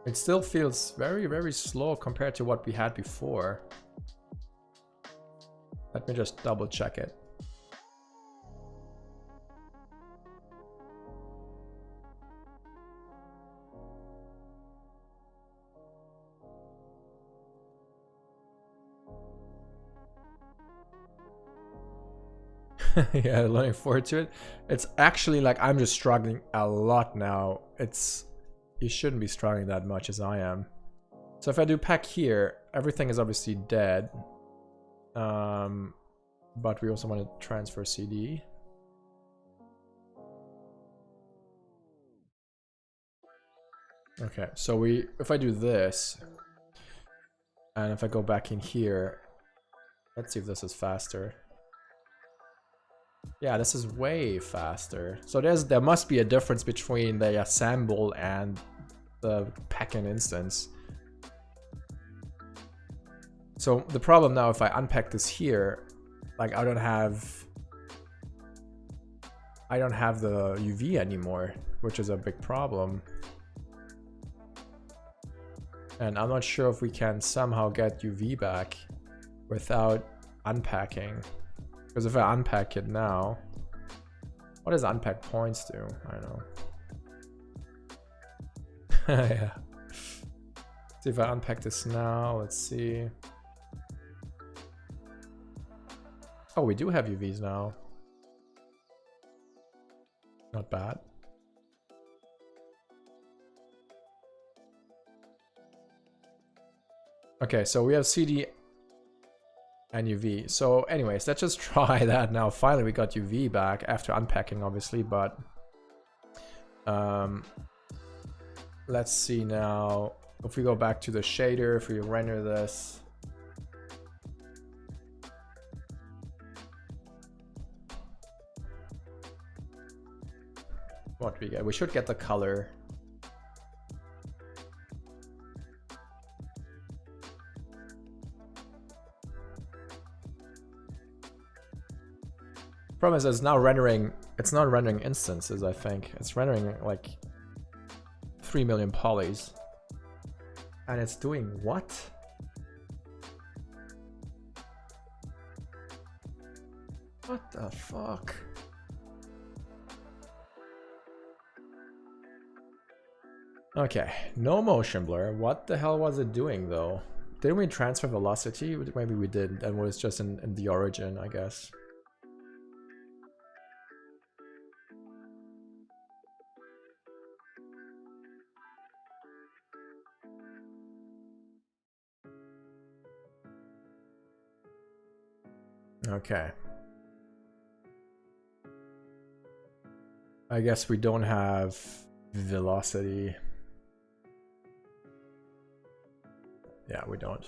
A: It still feels very, very slow compared to what we had before. Let me just double check it. Yeah, looking forward to it. It's actually like I'm just struggling a lot now. You shouldn't be struggling that much as I am. So if I do pack here, everything is obviously dead. But we also want to transfer CD. Okay, so if I do this, and if I go back in here, let's see if this is faster. Yeah, this is way faster. So there must be a difference between the assemble and the pack-in instance. So the problem now, if I unpack this here, like I don't have the UV anymore, which is a big problem. And I'm not sure if we can somehow get UV back without unpacking. Because if I unpack it now, what does unpack points do? I don't know. Yeah. See if I unpack this now. Let's see. Oh, we do have UVs now. Not bad. Okay, so we have CD and UV. So anyways, let's just try that now. Finally, we got UV back after unpacking, obviously, but let's see now. If we go back to the shader, if we render this. What do we get? We should get the color. Problem is it's not rendering instances, I think. It's rendering like 3 million polys. And it's doing what? What the fuck? Okay, no motion blur. What the hell was it doing though? Didn't we transfer velocity? Maybe we did, and was just in the origin, I guess. Okay. I guess we don't have velocity. Yeah, we don't.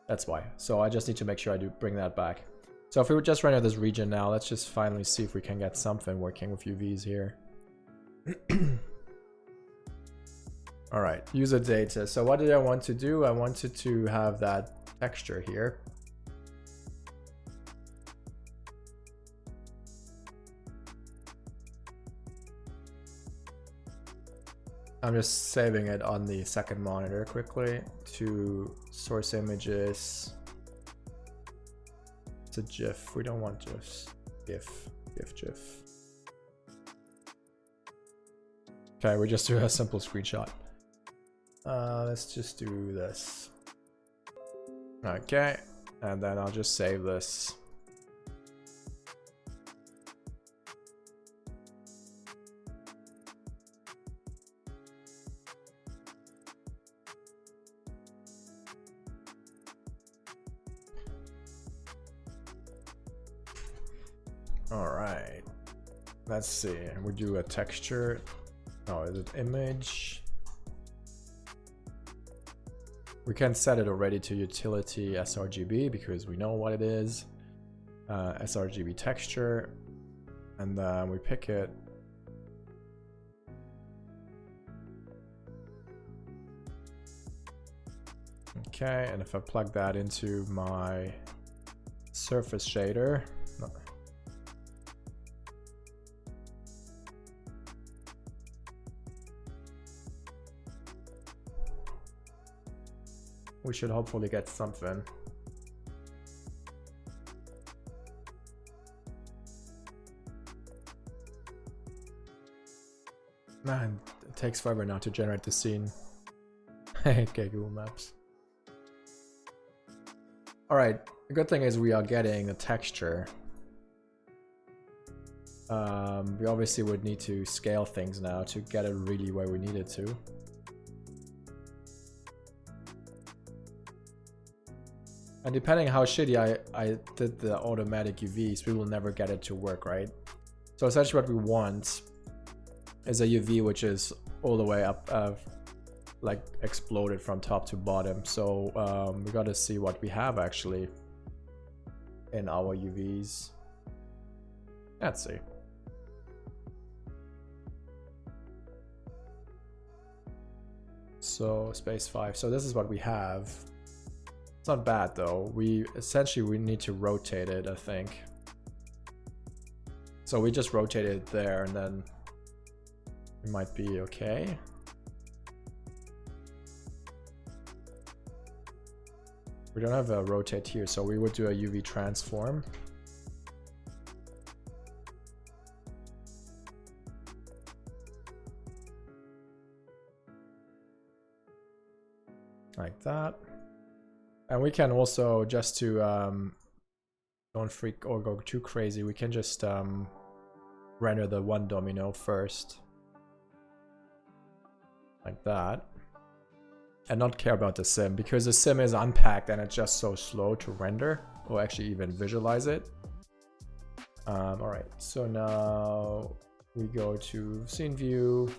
A: That's why. So I just need to make sure I do bring that back. So if we would just render this region now, let's just finally see if we can get something working with UVs here. All right, user data. So what did I want to do? I wanted to have that texture here. I'm just saving it on the second monitor quickly to source images. It's a GIF. We don't want just GIF. Okay, we just do a simple screenshot. Let's just do this. Okay, and then I'll just save this. All right, let's see. We do a texture. Oh, is it image? We can set it already to utility sRGB because we know what it is. sRGB texture, and then we pick it. Okay, and if I plug that into my surface shader, we should hopefully get something. Man, it takes forever now to generate the scene. Okay, Google Maps. Alright, the good thing is we are getting a texture. We obviously would need to scale things now to get it really where we need it to. And depending how shitty I did the automatic UVs, we will never get it to work, right? So essentially what we want is a UV which is all the way up, like exploded from top to bottom. So we gotta see what we have actually in our UVs. Let's see. So space 5. So this is what we have. It's not bad though. We need to rotate it, I think. So we just rotate it there and then we might be okay. We don't have a rotate here, so we would do a UV transform. Like that. And we can also, just to don't freak or go too crazy, we can just render the one domino first. Like that. And not care about the sim, because the sim is unpacked and it's just so slow to render or actually even visualize it. Alright, so now we go to scene view.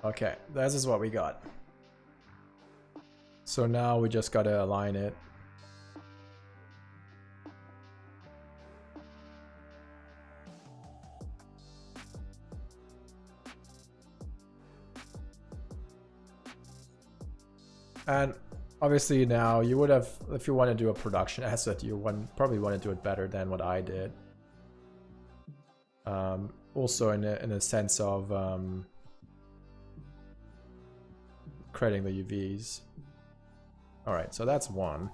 A: Okay, this is what we got. So now we just gotta align it. And obviously now you would have, if you want to do a production asset, you probably want to do it better than what I did. Also in a sense of creating the UVs. Alright, so that's one.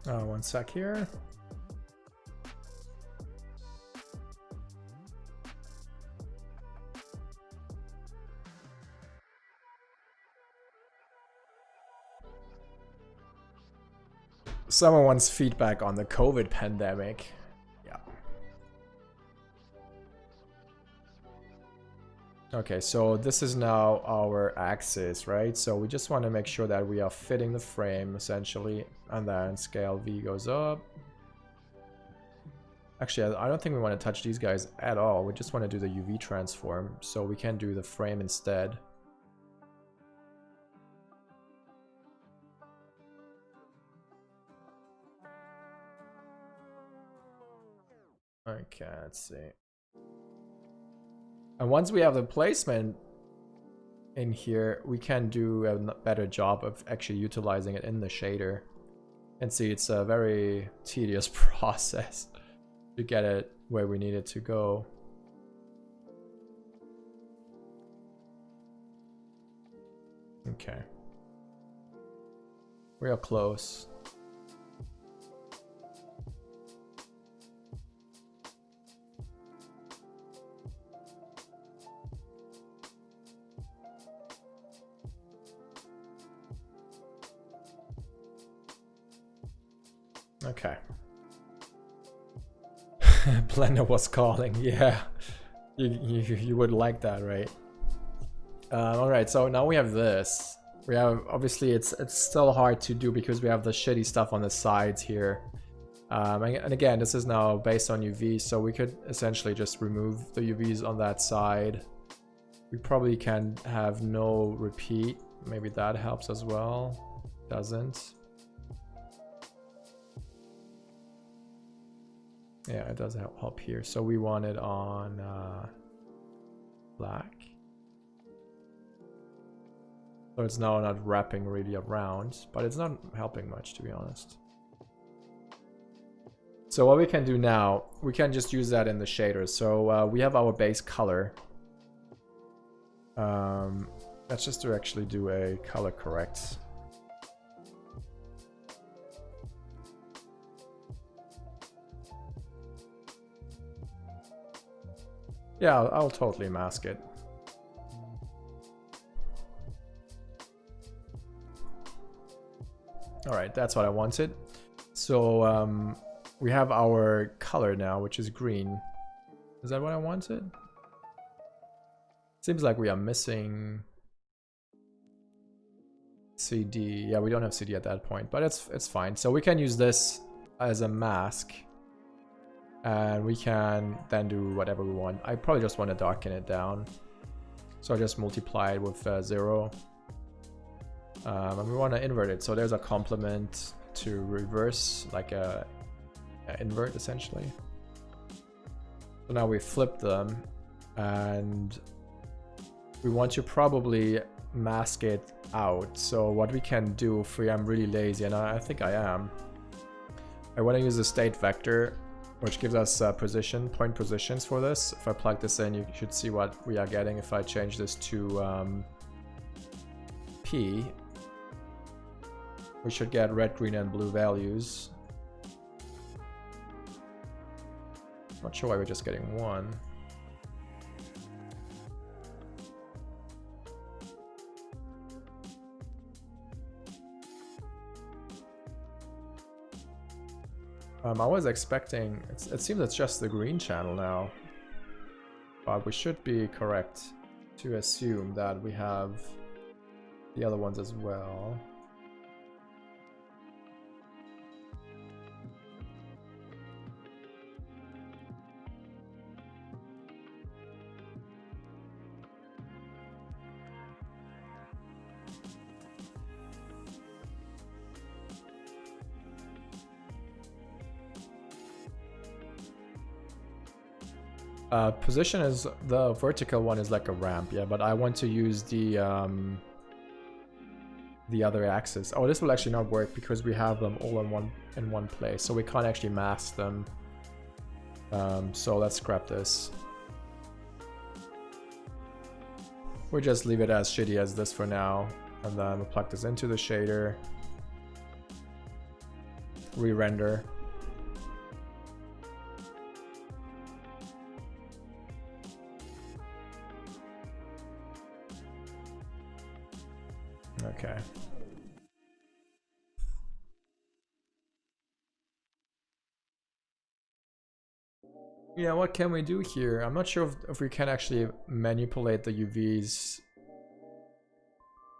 A: One sec here. Someone wants feedback on the COVID pandemic. Yeah. Okay, so this is now our axis, right? So we just want to make sure that we are fitting the frame essentially, and then scale V goes up. Actually, I don't think we want to touch these guys at all. We just want to do the UV transform, so we can do the frame instead. Okay, let's see. And once we have the placement in here, we can do a better job of actually utilizing it in the shader. And see, it's a very tedious process to get it where we need it to go. Okay. We are close. Okay. Blender was calling. Yeah. You would like that, right? Alright, so now we have this. We have, obviously it's still hard to do because we have the shitty stuff on the sides here. And again, this is now based on UV, so we could essentially just remove the UVs on that side. We probably can have no repeat. Maybe that helps as well. Doesn't. Yeah, it does help here. So we want it on black. So it's now not wrapping really around, but it's not helping much, to be honest. So what we can do now, we can just use that in the shaders. So we have our base color. Let's just actually do a color correct. Yeah, I'll totally mask it. Alright, that's what I wanted. So we have our color now, which is green. Is that what I wanted? Seems like we are missing CD. Yeah, we don't have CD at that point, but it's fine. So we can use this as a mask. And we can then do whatever we want. I probably just want to darken it down. So I just multiply it with 0. And we want to invert it. So there's a complement to reverse, like a invert essentially. So now we flip them and we want to probably mask it out. So what we can do if I'm really lazy, and I think I am, I want to use the state vector, which gives us point positions for this. If I plug this in, you should see what we are getting. If I change this to P, we should get red, green, and blue values. Not sure why we're just getting 1. I was expecting, it seems it's just the green channel now, but we should be correct to assume that we have the other ones as well. Position is, the vertical one is like a ramp, yeah, but I want to use the other axis. Oh, this will actually not work because we have them all in one place, so we can't actually mask them. So let's scrap this. We'll just leave it as shitty as this for now, and then we'll plug this into the shader, re-render. Okay. Yeah, what can we do here? I'm not sure if we can actually manipulate the UVs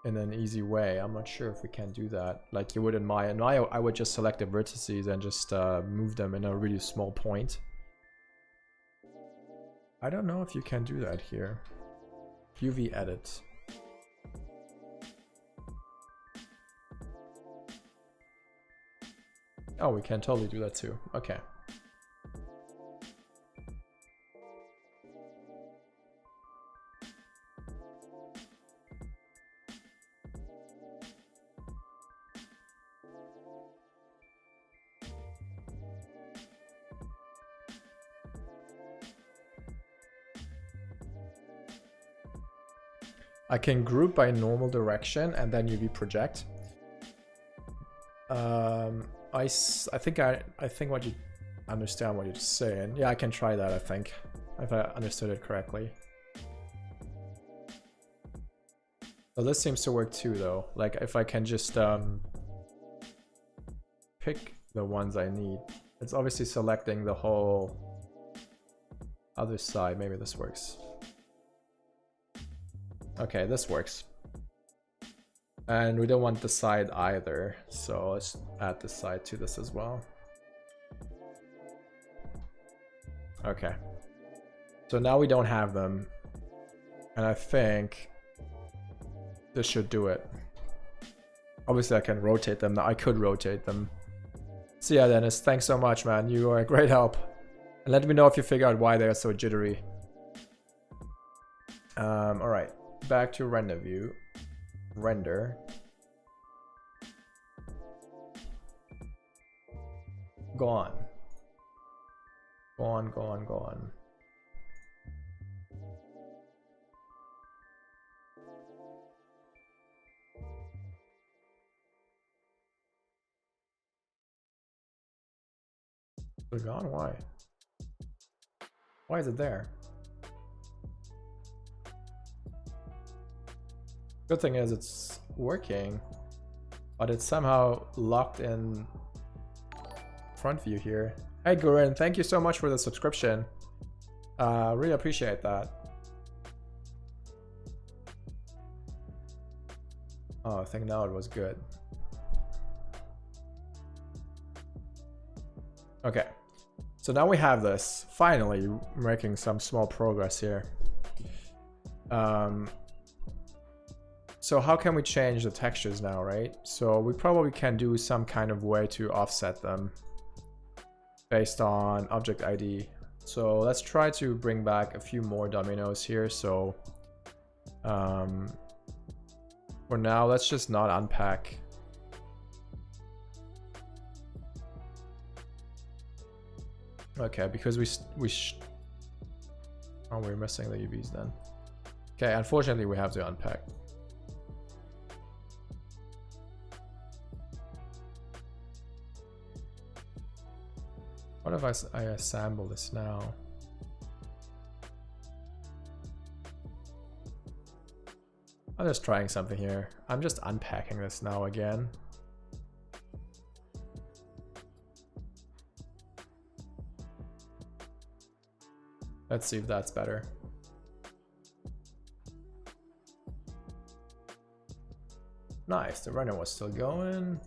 A: in an easy way. I'm not sure if we can do that like you would in Maya. In Maya, I would just select the vertices and just move them in a really small point. I don't know if you can do that here. UV edit. Oh, we can totally do that too. Okay. I can group by normal direction and then UV project. I think what you understand what you're saying. Yeah, I can try that, I think, if I understood it correctly. So this seems to work too, though. Like, if I can just pick the ones I need. It's obviously selecting the whole other side. Maybe this works. Okay, this works. And we don't want the side either, so let's add the side to this as well. Okay. So now we don't have them. And I think this should do it. Obviously I can rotate them. I could rotate them. So yeah, Dennis, thanks so much, man. You are a great help. And let me know if you figure out why they're so jittery. Alright, back to render view. Render. Gone. Gone, gone, gone. They're gone? Why? Why is it there? Good thing is it's working, but it's somehow locked in front view here. Hey Gurin, thank you so much for the subscription. Really appreciate that. Oh, I think now it was good. Okay, so now we have this. Finally making some small progress here. So how can we change the textures now, right? So we probably can do some kind of way to offset them based on object ID. So let's try to bring back a few more dominoes here. So for now, let's just not unpack. Okay, because oh, we're missing the UVs then. Okay, unfortunately we have to unpack. What if I assemble this now? I'm just trying something here. I'm just unpacking this now again. Let's see if that's better. Nice, the runner was still going.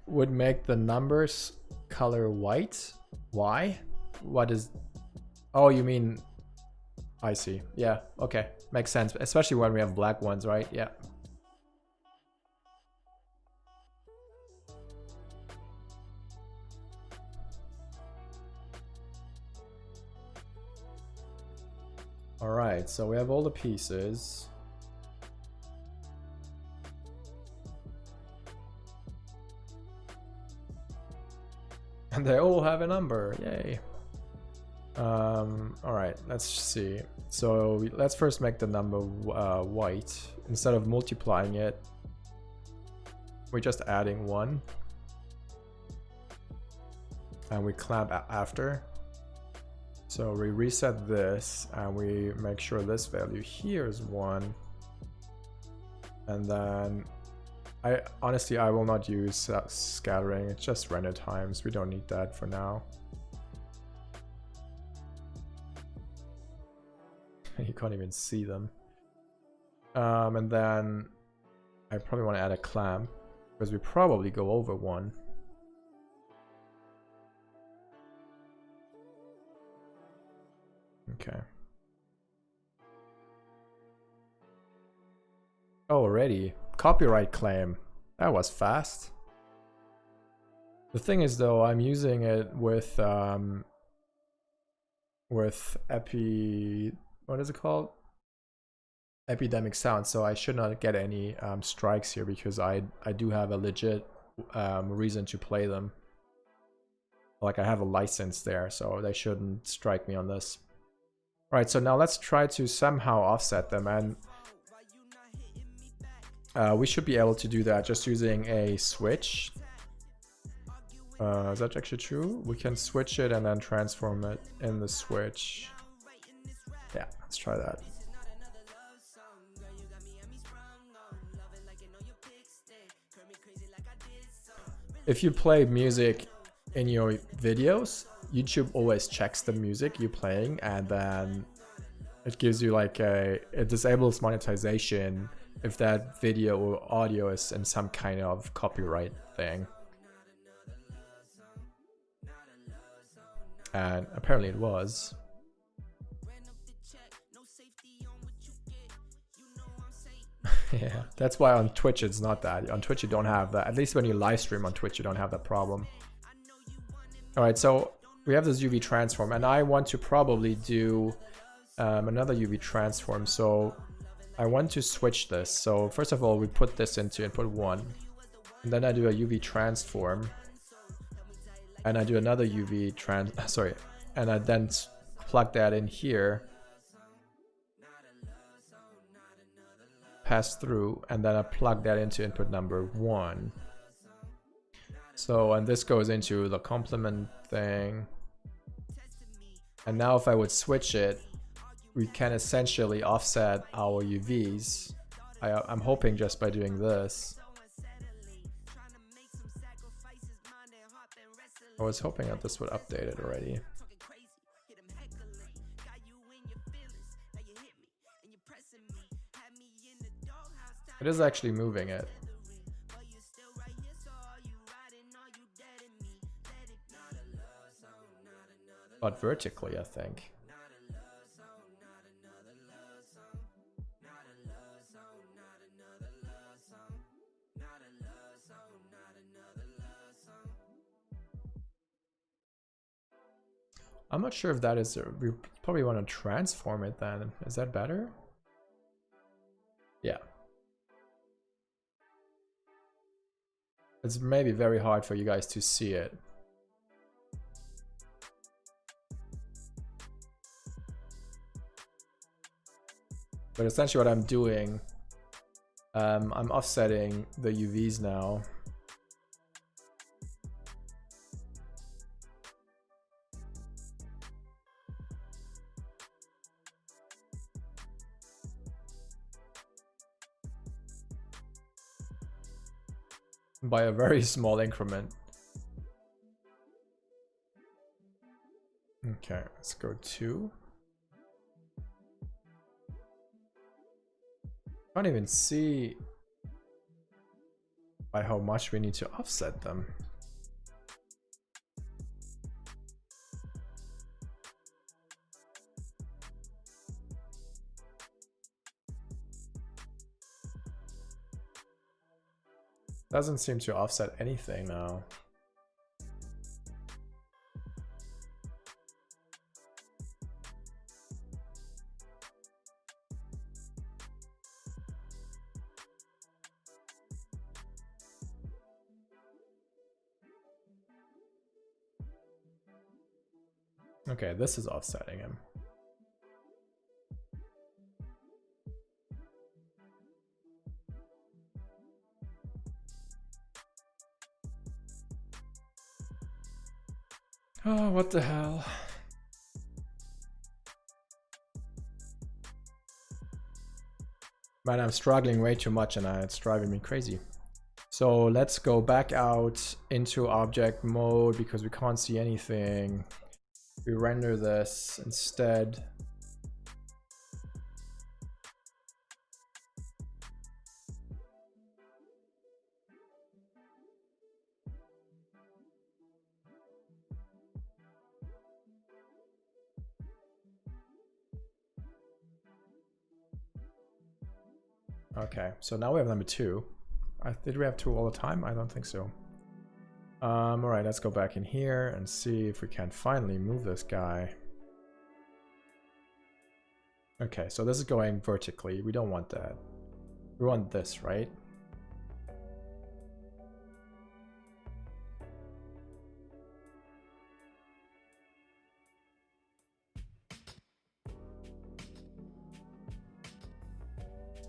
A: Would make the numbers color white. Why? What is... Oh, you mean... I see. Yeah, okay. Makes sense. Especially when we have black ones, right? Yeah. Alright, so we have all the pieces. And they all have a number. Yay. Alright, let's see. So let's first make the number white. Instead of multiplying it, we're just adding 1. And we clamp after. So we reset this and we make sure this value here is 1. And then honestly, I will not use scattering. It's just render times. We don't need that for now. You can't even see them. And then I probably want to add a clamp because we probably go over 1. Okay. Already. Copyright claim. That was fast. The thing is though, I'm using it with epi... What is it called? epidemic sound, so I should not get any strikes here because I do have a legit reason to play them. Like I have a license there, so they shouldn't strike me on this. Alright, so now let's try to somehow offset them, and we should be able to do that just using a switch. Is that actually true? We can switch it and then transform it in the switch. Yeah, let's try that. If you play music in your videos, YouTube always checks the music you're playing, and then it gives you like it disables monetization if that video or audio is in some kind of copyright thing. And apparently it was. Yeah, that's why on Twitch it's not that. On Twitch you don't have that. At least when you live stream on Twitch you don't have that problem. Alright, so we have this UV transform, and I want to probably do another UV transform. So I want to switch this. So first of all, we put this into input 1. And then I do a UV transform. And I do another UV sorry. And I then plug that in here. Pass through, and then I plug that into input number 1. So, and this goes into the complement thing. And now if I would switch it, we can essentially offset our UVs. I'm hoping just by doing this. I was hoping that this would update it already. It is actually moving it. But vertically, I think. I'm not sure if that is... we probably want to transform it then. Is that better? Yeah. It's maybe very hard for you guys to see it. But essentially what I'm doing, I'm offsetting the UVs now. By a very small increment. Okay, let's go 2. Can't even see by how much we need to offset them. Doesn't seem to offset anything now. Okay, this is offsetting him. Oh, what the hell? Man, I'm struggling way too much and it's driving me crazy. So let's go back out into object mode because we can't see anything. We render this instead. Okay, so now we have number 2. Did we have 2 all the time? I don't think so. Alright, let's go back in here and see if we can finally move this guy. Okay, so this is going vertically. We don't want that. We want this, right?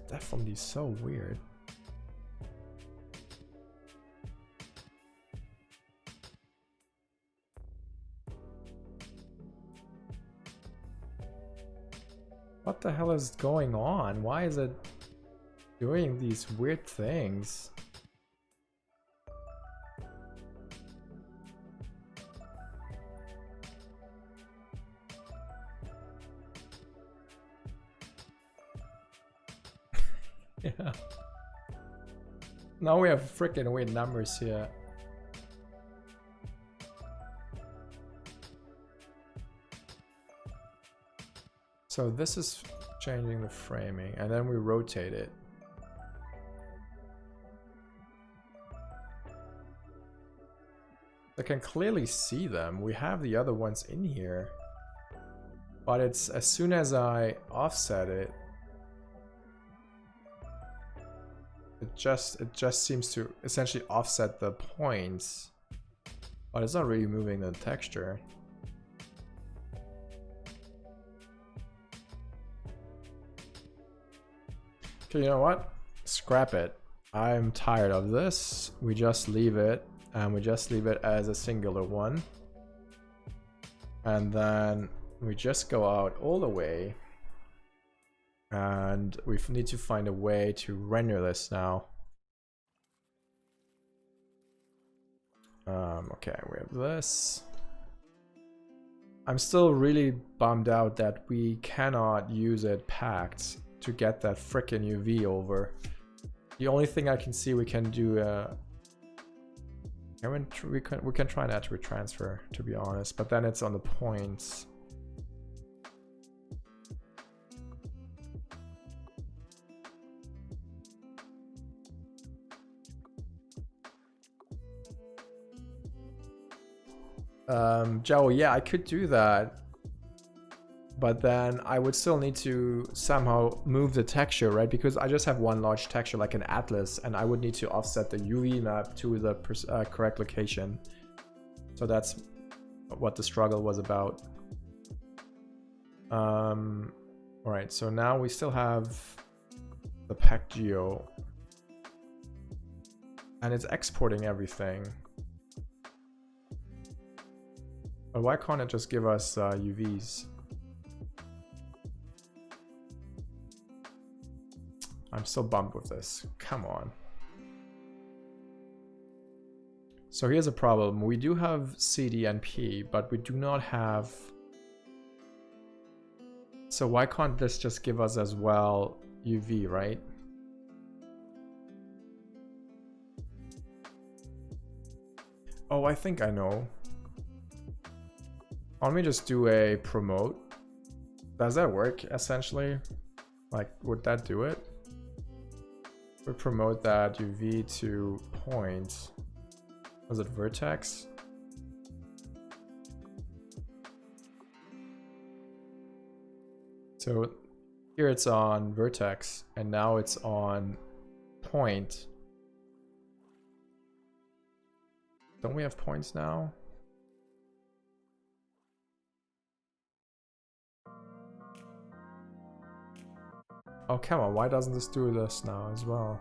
A: Definitely so weird. What the hell is going on? Why is it doing these weird things? Yeah. Now we have freaking weird numbers here. So this is changing the framing, and then we rotate it. I can clearly see them. We have the other ones in here. But it's as soon as I offset it, it just seems to essentially offset the points. But it's not really moving the texture. Okay, you know what? Scrap it. I'm tired of this. We just leave it, and we just leave it as a singular one. And then we just go out all the way. And we need to find a way to render this now. Okay, we have this. I'm still really bummed out that we cannot use it packed to get that frickin' UV over. The only thing I can see we can do, we can try an attribute transfer, to be honest, but then it's on the points. Joe, yeah, I could do that. But then I would still need to somehow move the texture, right? Because I just have one large texture like an atlas, and I would need to offset the UV map to the correct location. So that's what the struggle was about. Alright, so now we still have the pack geo. And it's exporting everything. But why can't it just give us UVs? I'm still bummed with this. Come on. So here's a problem. We do have CD and P, but we do not have... So why can't this just give us as well UV, right? Oh, I think I know. Why don't we just do a promote? Does that work, essentially? Like, would that do it? We promote that UV to point. Was it vertex? So here it's on vertex, and now it's on point. Don't we have points now? Oh, come on, why doesn't this do this now as well?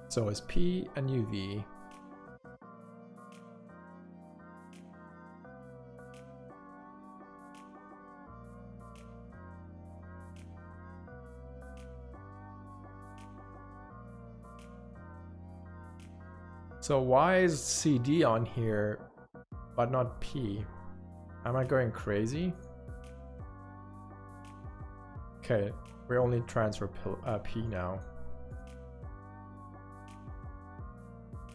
A: So it's P and UV. So why is CD on here, but not P? Am I going crazy? Okay, we only transfer P now.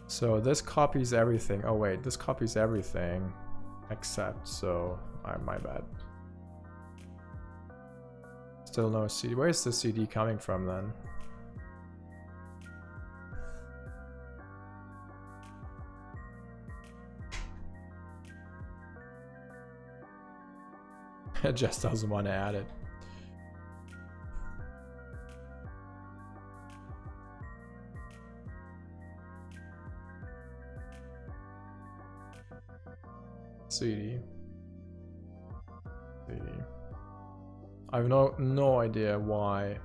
A: So this copies everything. Oh wait, this copies everything except, so my bad. Still no CD. Where's the CD coming from then? It just doesn't want to add it. CD. I have no idea why.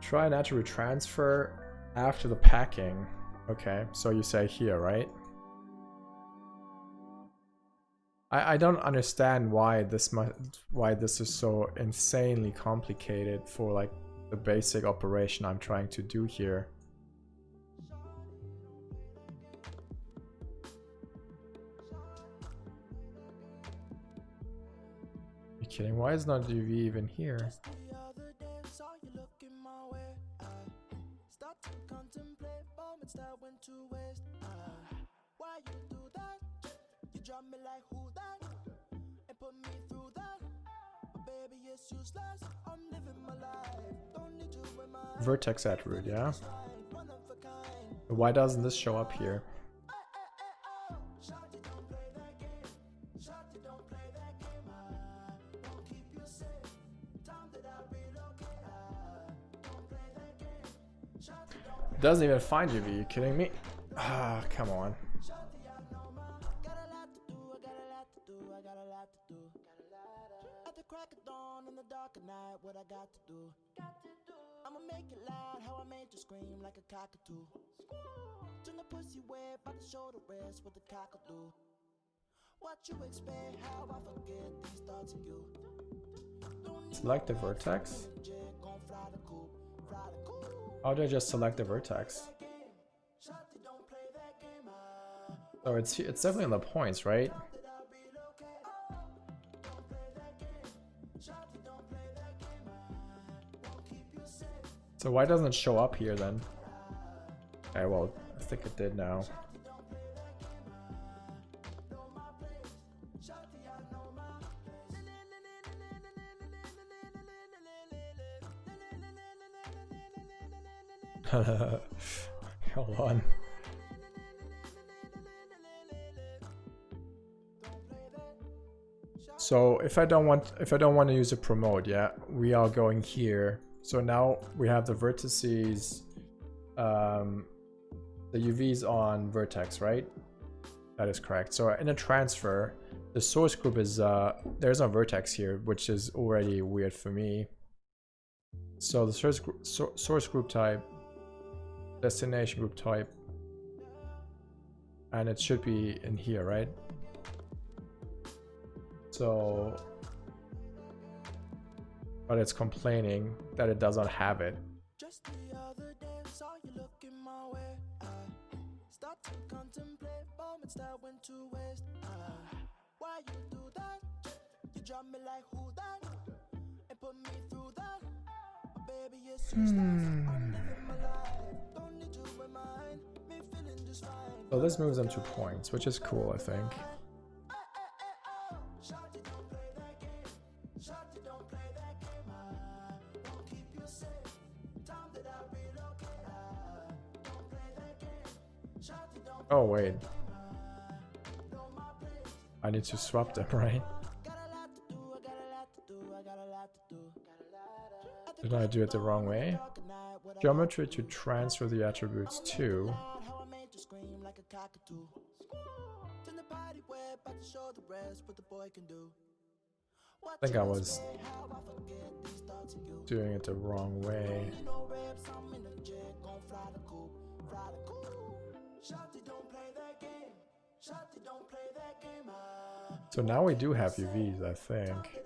A: Try not to retransfer after the packing. Okay, so you say here, right? I don't understand why this is so insanely complicated for like the basic operation I'm trying to do here. You kidding? Why is not UV even here? Vertex attribute, yeah? Why doesn't this show up here? It doesn't even find UV, you kidding me? Ah, come on. I'ma make it loud, how I made you scream like a cockatoo. Turn the pussy wet by the shoulder rest with the cockatoo. What you expect, how I forget these thoughts of you. Select the vertex. How do I just select the vertex? Oh, it's definitely on the points, right? So why doesn't it show up here then? Okay, well, I think it did now. Hold on. So if I don't want to use a promote, yeah, we are going here. So now we have the vertices, the UVs on vertex, right? That is correct. So in a transfer, the source group is there's no vertex here, which is already weird for me. So the source group type, destination group type, and it should be in here, right? So, but it's complaining that it does not have it. Just the other day, saw you looking my way. Start to contemplate moments that went to waste. Why you do that? You drop me like who that? And put me through that. Baby, it's useless. I'm living my life. Don't need to remind me, feeling just fine. So this moves them 2 points, which is cool, I think. Oh wait, I need to swap them, right? Did I do it the wrong way? Geometry to transfer the attributes to. I think I was doing it the wrong way. So now we do have UVs, I think.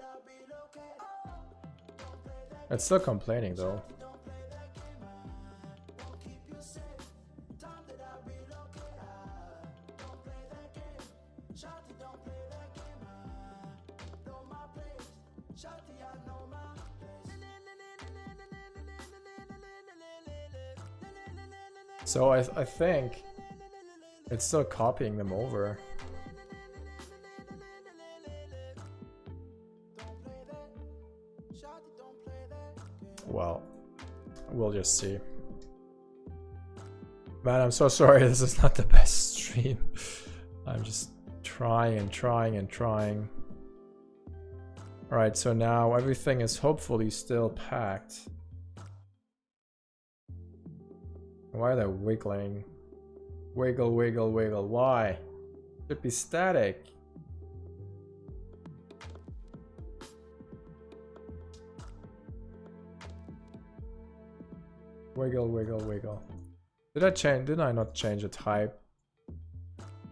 A: It's still complaining though. So I think it's still copying them over. Well, we'll just see. Man, I'm so sorry, this is not the best stream. I'm just trying and trying and trying. Alright, so now everything is hopefully still packed. Why are they wiggling? Wiggle, wiggle, wiggle. Why? Should be static. Wiggle, wiggle, wiggle. Did I change? Did I not change the type?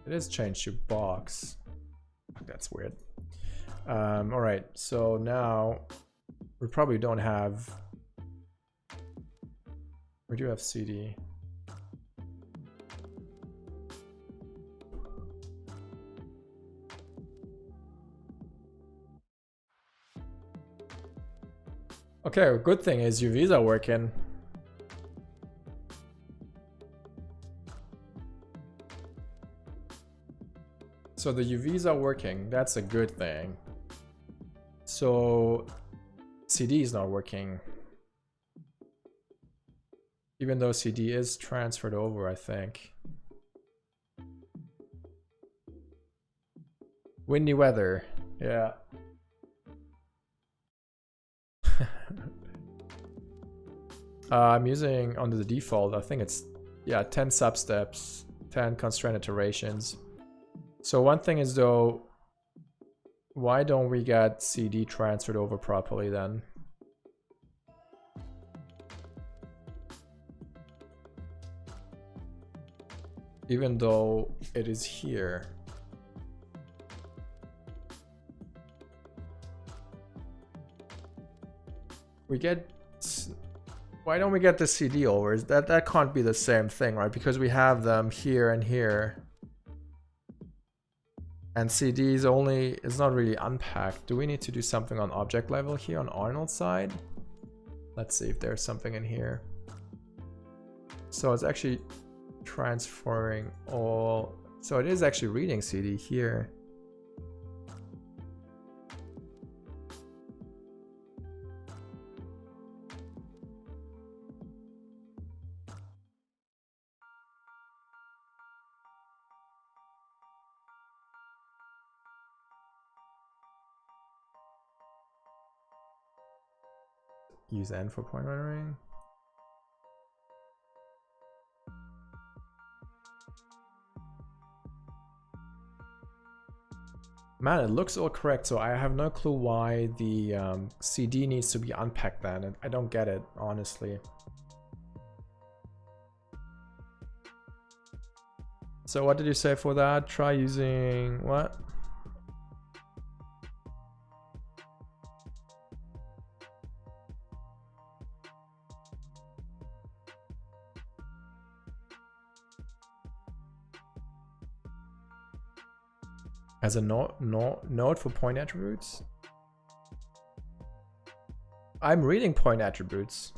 A: It is changed to box. That's weird. Alright, so now we probably don't have. We do have CD. Okay, good thing is UVs are working. So the UVs are working, that's a good thing. So CD is not working. Even though CD is transferred over, I think. Windy weather, yeah. I'm using under the default, I think it's, yeah, 10 substeps, 10 constraint iterations. So one thing is though, why don't we get CD transferred over properly then? Even though it is here. We get, why don't we get the CD over? That can't be the same thing, right? Because we have them here and here. And CD is only, it's not really unpacked. Do we need to do something on object level here on Arnold's side? Let's see if there's something in here. So it's actually transferring all, so it is actually reading CD here. Use N for point rendering. Man, it looks all correct, so I have no clue why the CD needs to be unpacked then. I don't get it, honestly. So what did you say for that? Try using what? As a node for point attributes? I'm reading point attributes,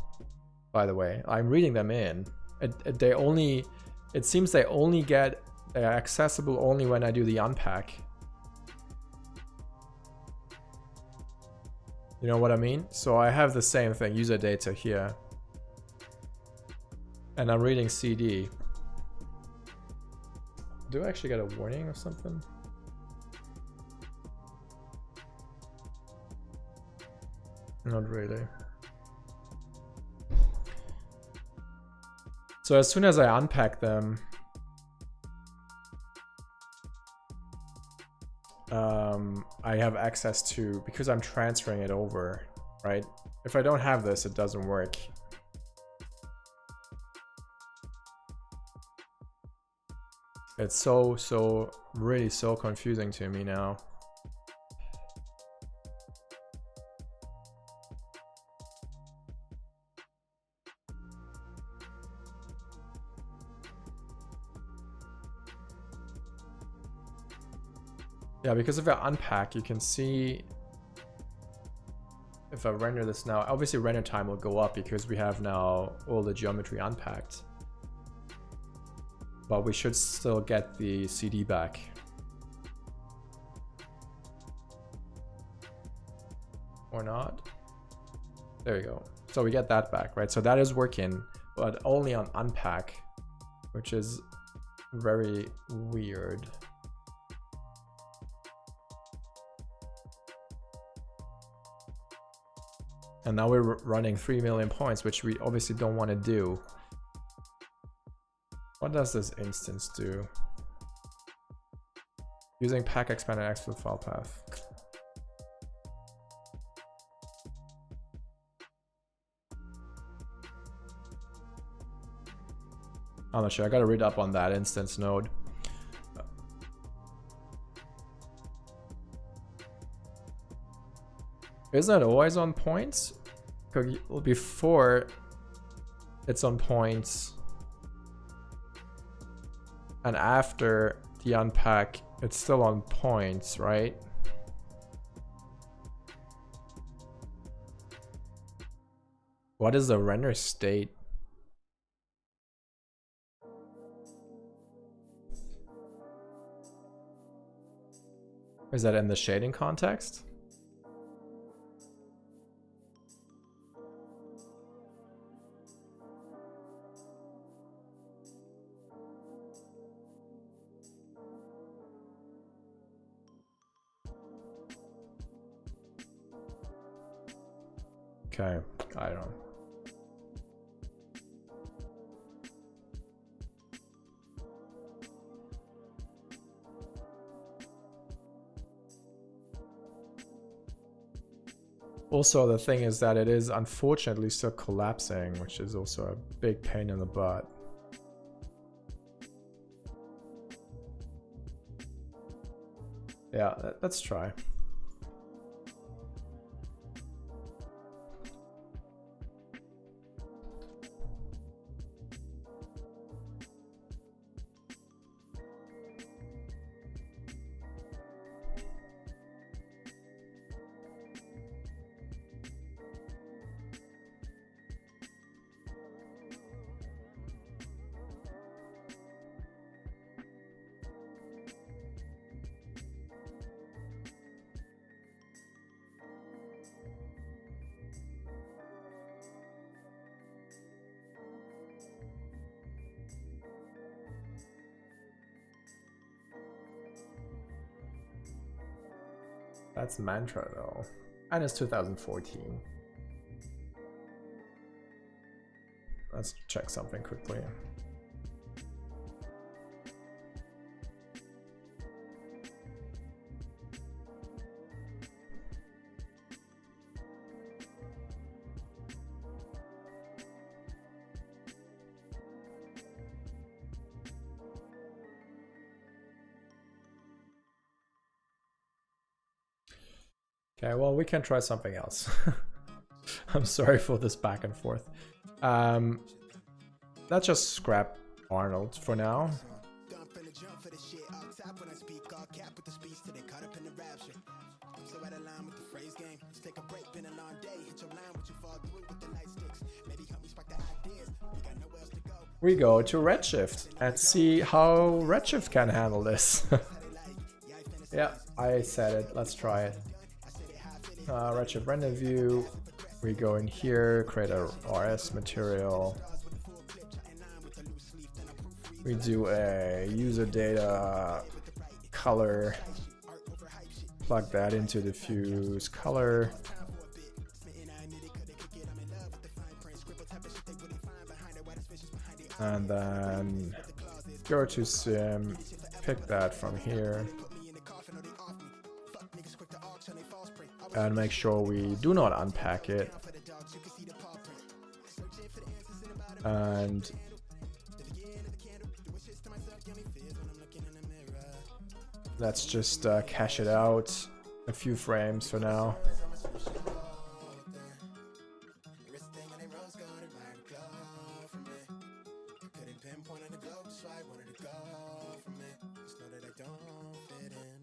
A: by the way. I'm reading them in. It seems they are accessible only when I do the unpack. You know what I mean? So I have the same thing, user data here. And I'm reading CD. Do I actually get a warning or something? Not really. So as soon as I unpack them, I have access to, because I'm transferring it over, right? If I don't have this, it doesn't work. It's really so confusing to me now. Yeah, because if I unpack, you can see if I render this now, obviously render time will go up because we have now all the geometry unpacked. But we should still get the CD back. Or not. There we go. So we get that back, right? So that is working, but only on unpack, which is very weird. And now we're running 3 million points, which we obviously don't want to do. What does this instance do? Using pack expanded export file path. I'm not sure. I gotta read up on that instance node. Isn't it always on points? Before it's on points, and after the unpack, it's still on points, right? What is the render state? Is that in the shading context? Okay, I don't know. Also, the thing is that it is unfortunately still collapsing, which is also a big pain in the butt. Yeah, let's try. That's Mantra though, and it's 2014. Let's check something quickly. Okay, well, we can try something else. I'm sorry for this back and forth. Let's just scrap Arnold for now. We go to Redshift and see how Redshift can handle this. Yeah, I said it. Let's try it. Redshift render view. We go in here, create a RS material. We do a user data color. Plug that into diffuse color. And then go to sim, pick that from here. And make sure we do not unpack it. And let's just cache it out a few frames for now.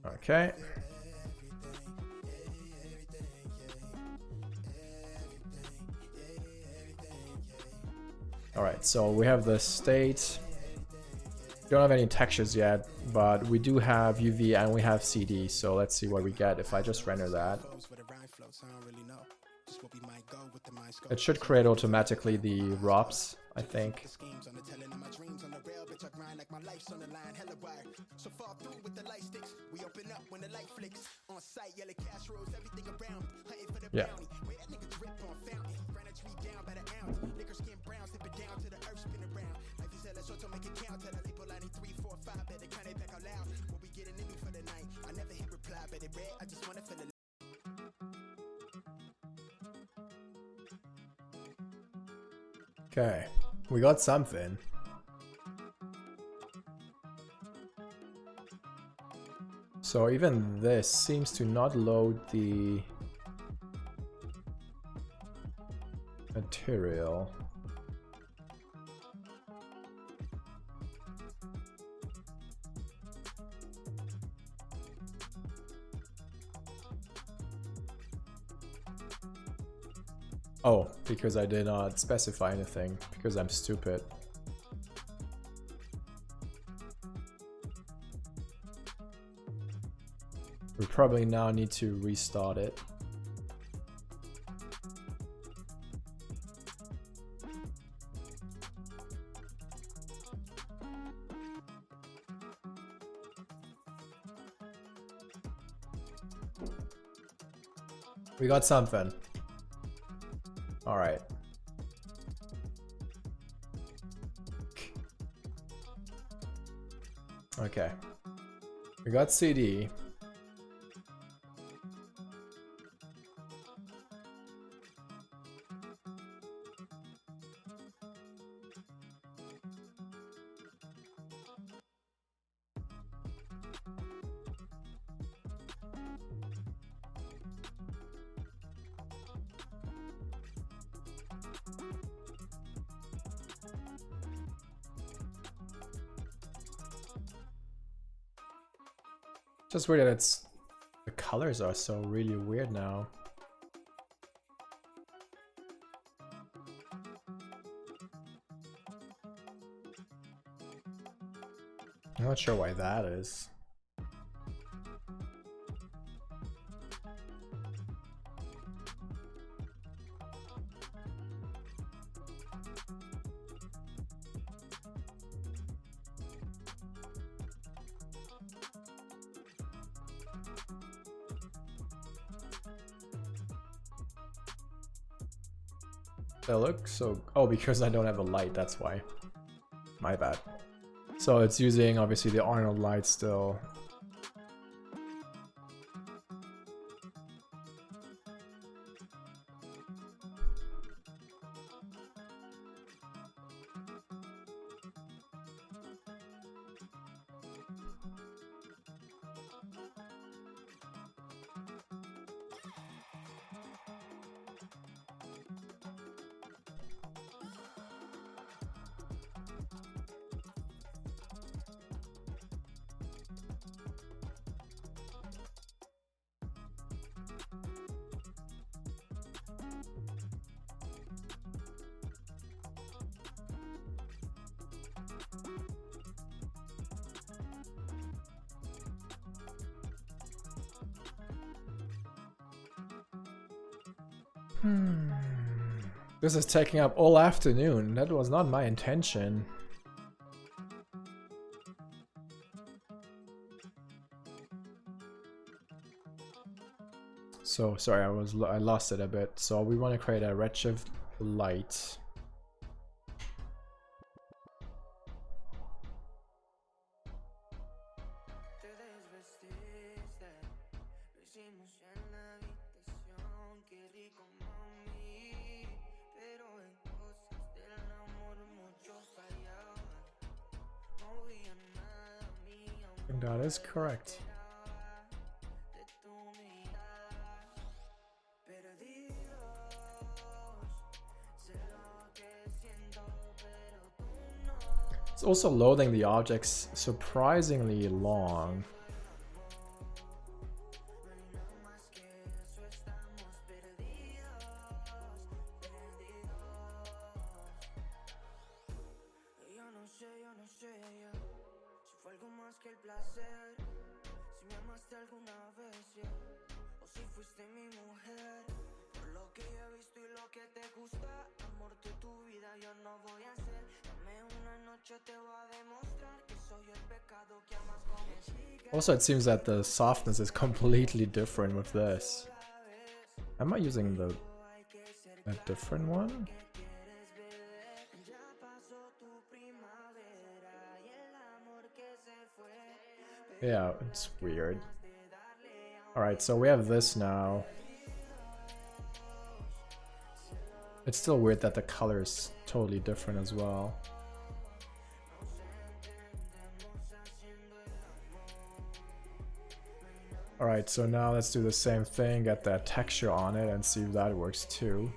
A: Okay. Alright, so we have the state. Don't have any textures yet, but we do have UV and we have CD, so let's see what we get if I just render that. It should create automatically the ROPs, I think. Yeah. Okay, we got something. So even this seems to not load the material. Oh, because I did not specify anything, because I'm stupid. We probably now need to restart it. We got something. All right. Okay. We got CD. Just weird that it's the colors are so really weird now. I'm not sure why that is. They look so... Oh, because I don't have a light, that's why. My bad. So it's using, obviously, the Arnold light still. This is taking up all afternoon. That was not my intention. So sorry, I lost it a bit. So we want to create a redshift light. I think that is correct. It's also loading the objects surprisingly long. Also, it seems that the softness is completely different with this. Am I using a different one? Yeah, it's weird. Alright, so we have this now. It's still weird that the color is totally different as well. Alright, so now let's do the same thing, get that texture on it and see if that works too.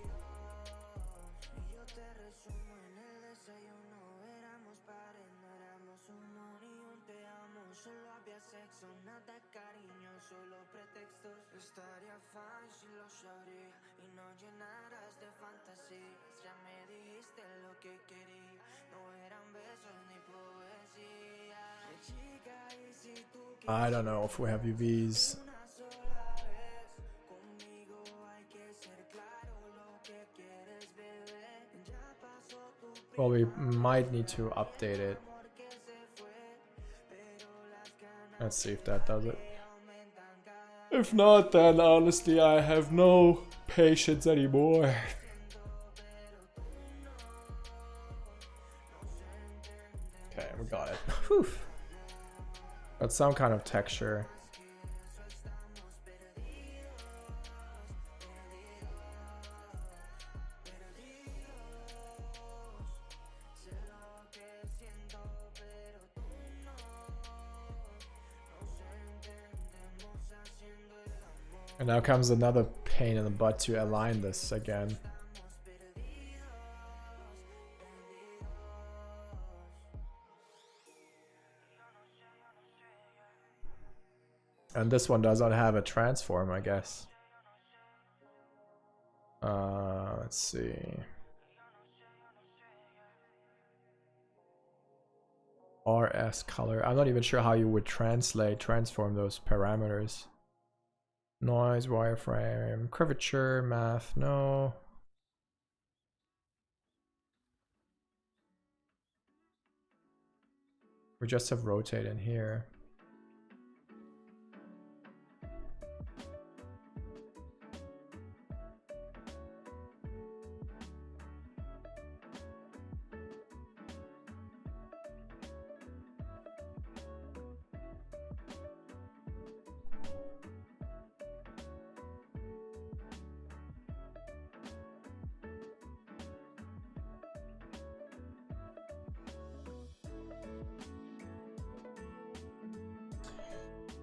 A: I don't know if we have UVs. Well, we might need to update it. Let's see if that does it. If not, then honestly, I have no patience anymore. Okay, we got it. Whew. Got some kind of texture. And now comes another pain in the butt to align this again. And this one does not have a transform, I guess. Let's see. RS color. I'm not even sure how you would transform those parameters. Noise, wireframe, curvature, math, no. We just have rotate in here.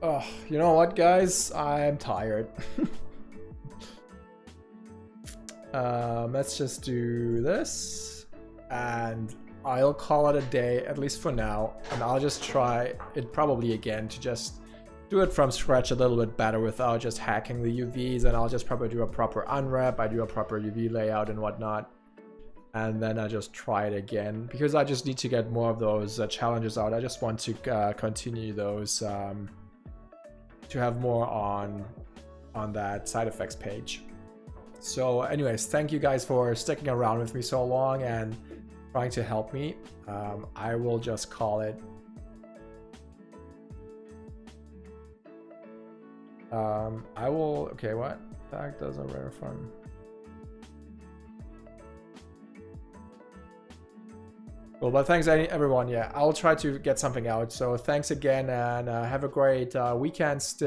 A: Oh, you know what, guys? I'm tired. Let's just do this, and I'll call it a day, at least for now. And I'll just try it probably again to just do it from scratch a little bit better without just hacking the UVs. And I'll just probably do a proper unwrap. I do a proper UV layout and whatnot. And then I just try it again because I just need to get more of those challenges out. I just want to continue those. To have more on that side effects page. So anyways, thank you guys for sticking around with me so long and trying to help me. I will just call it okay, what? That doesn't rare from. Well, but thanks everyone. Yeah, I'll try to get something out. So thanks again and have a great weekend still.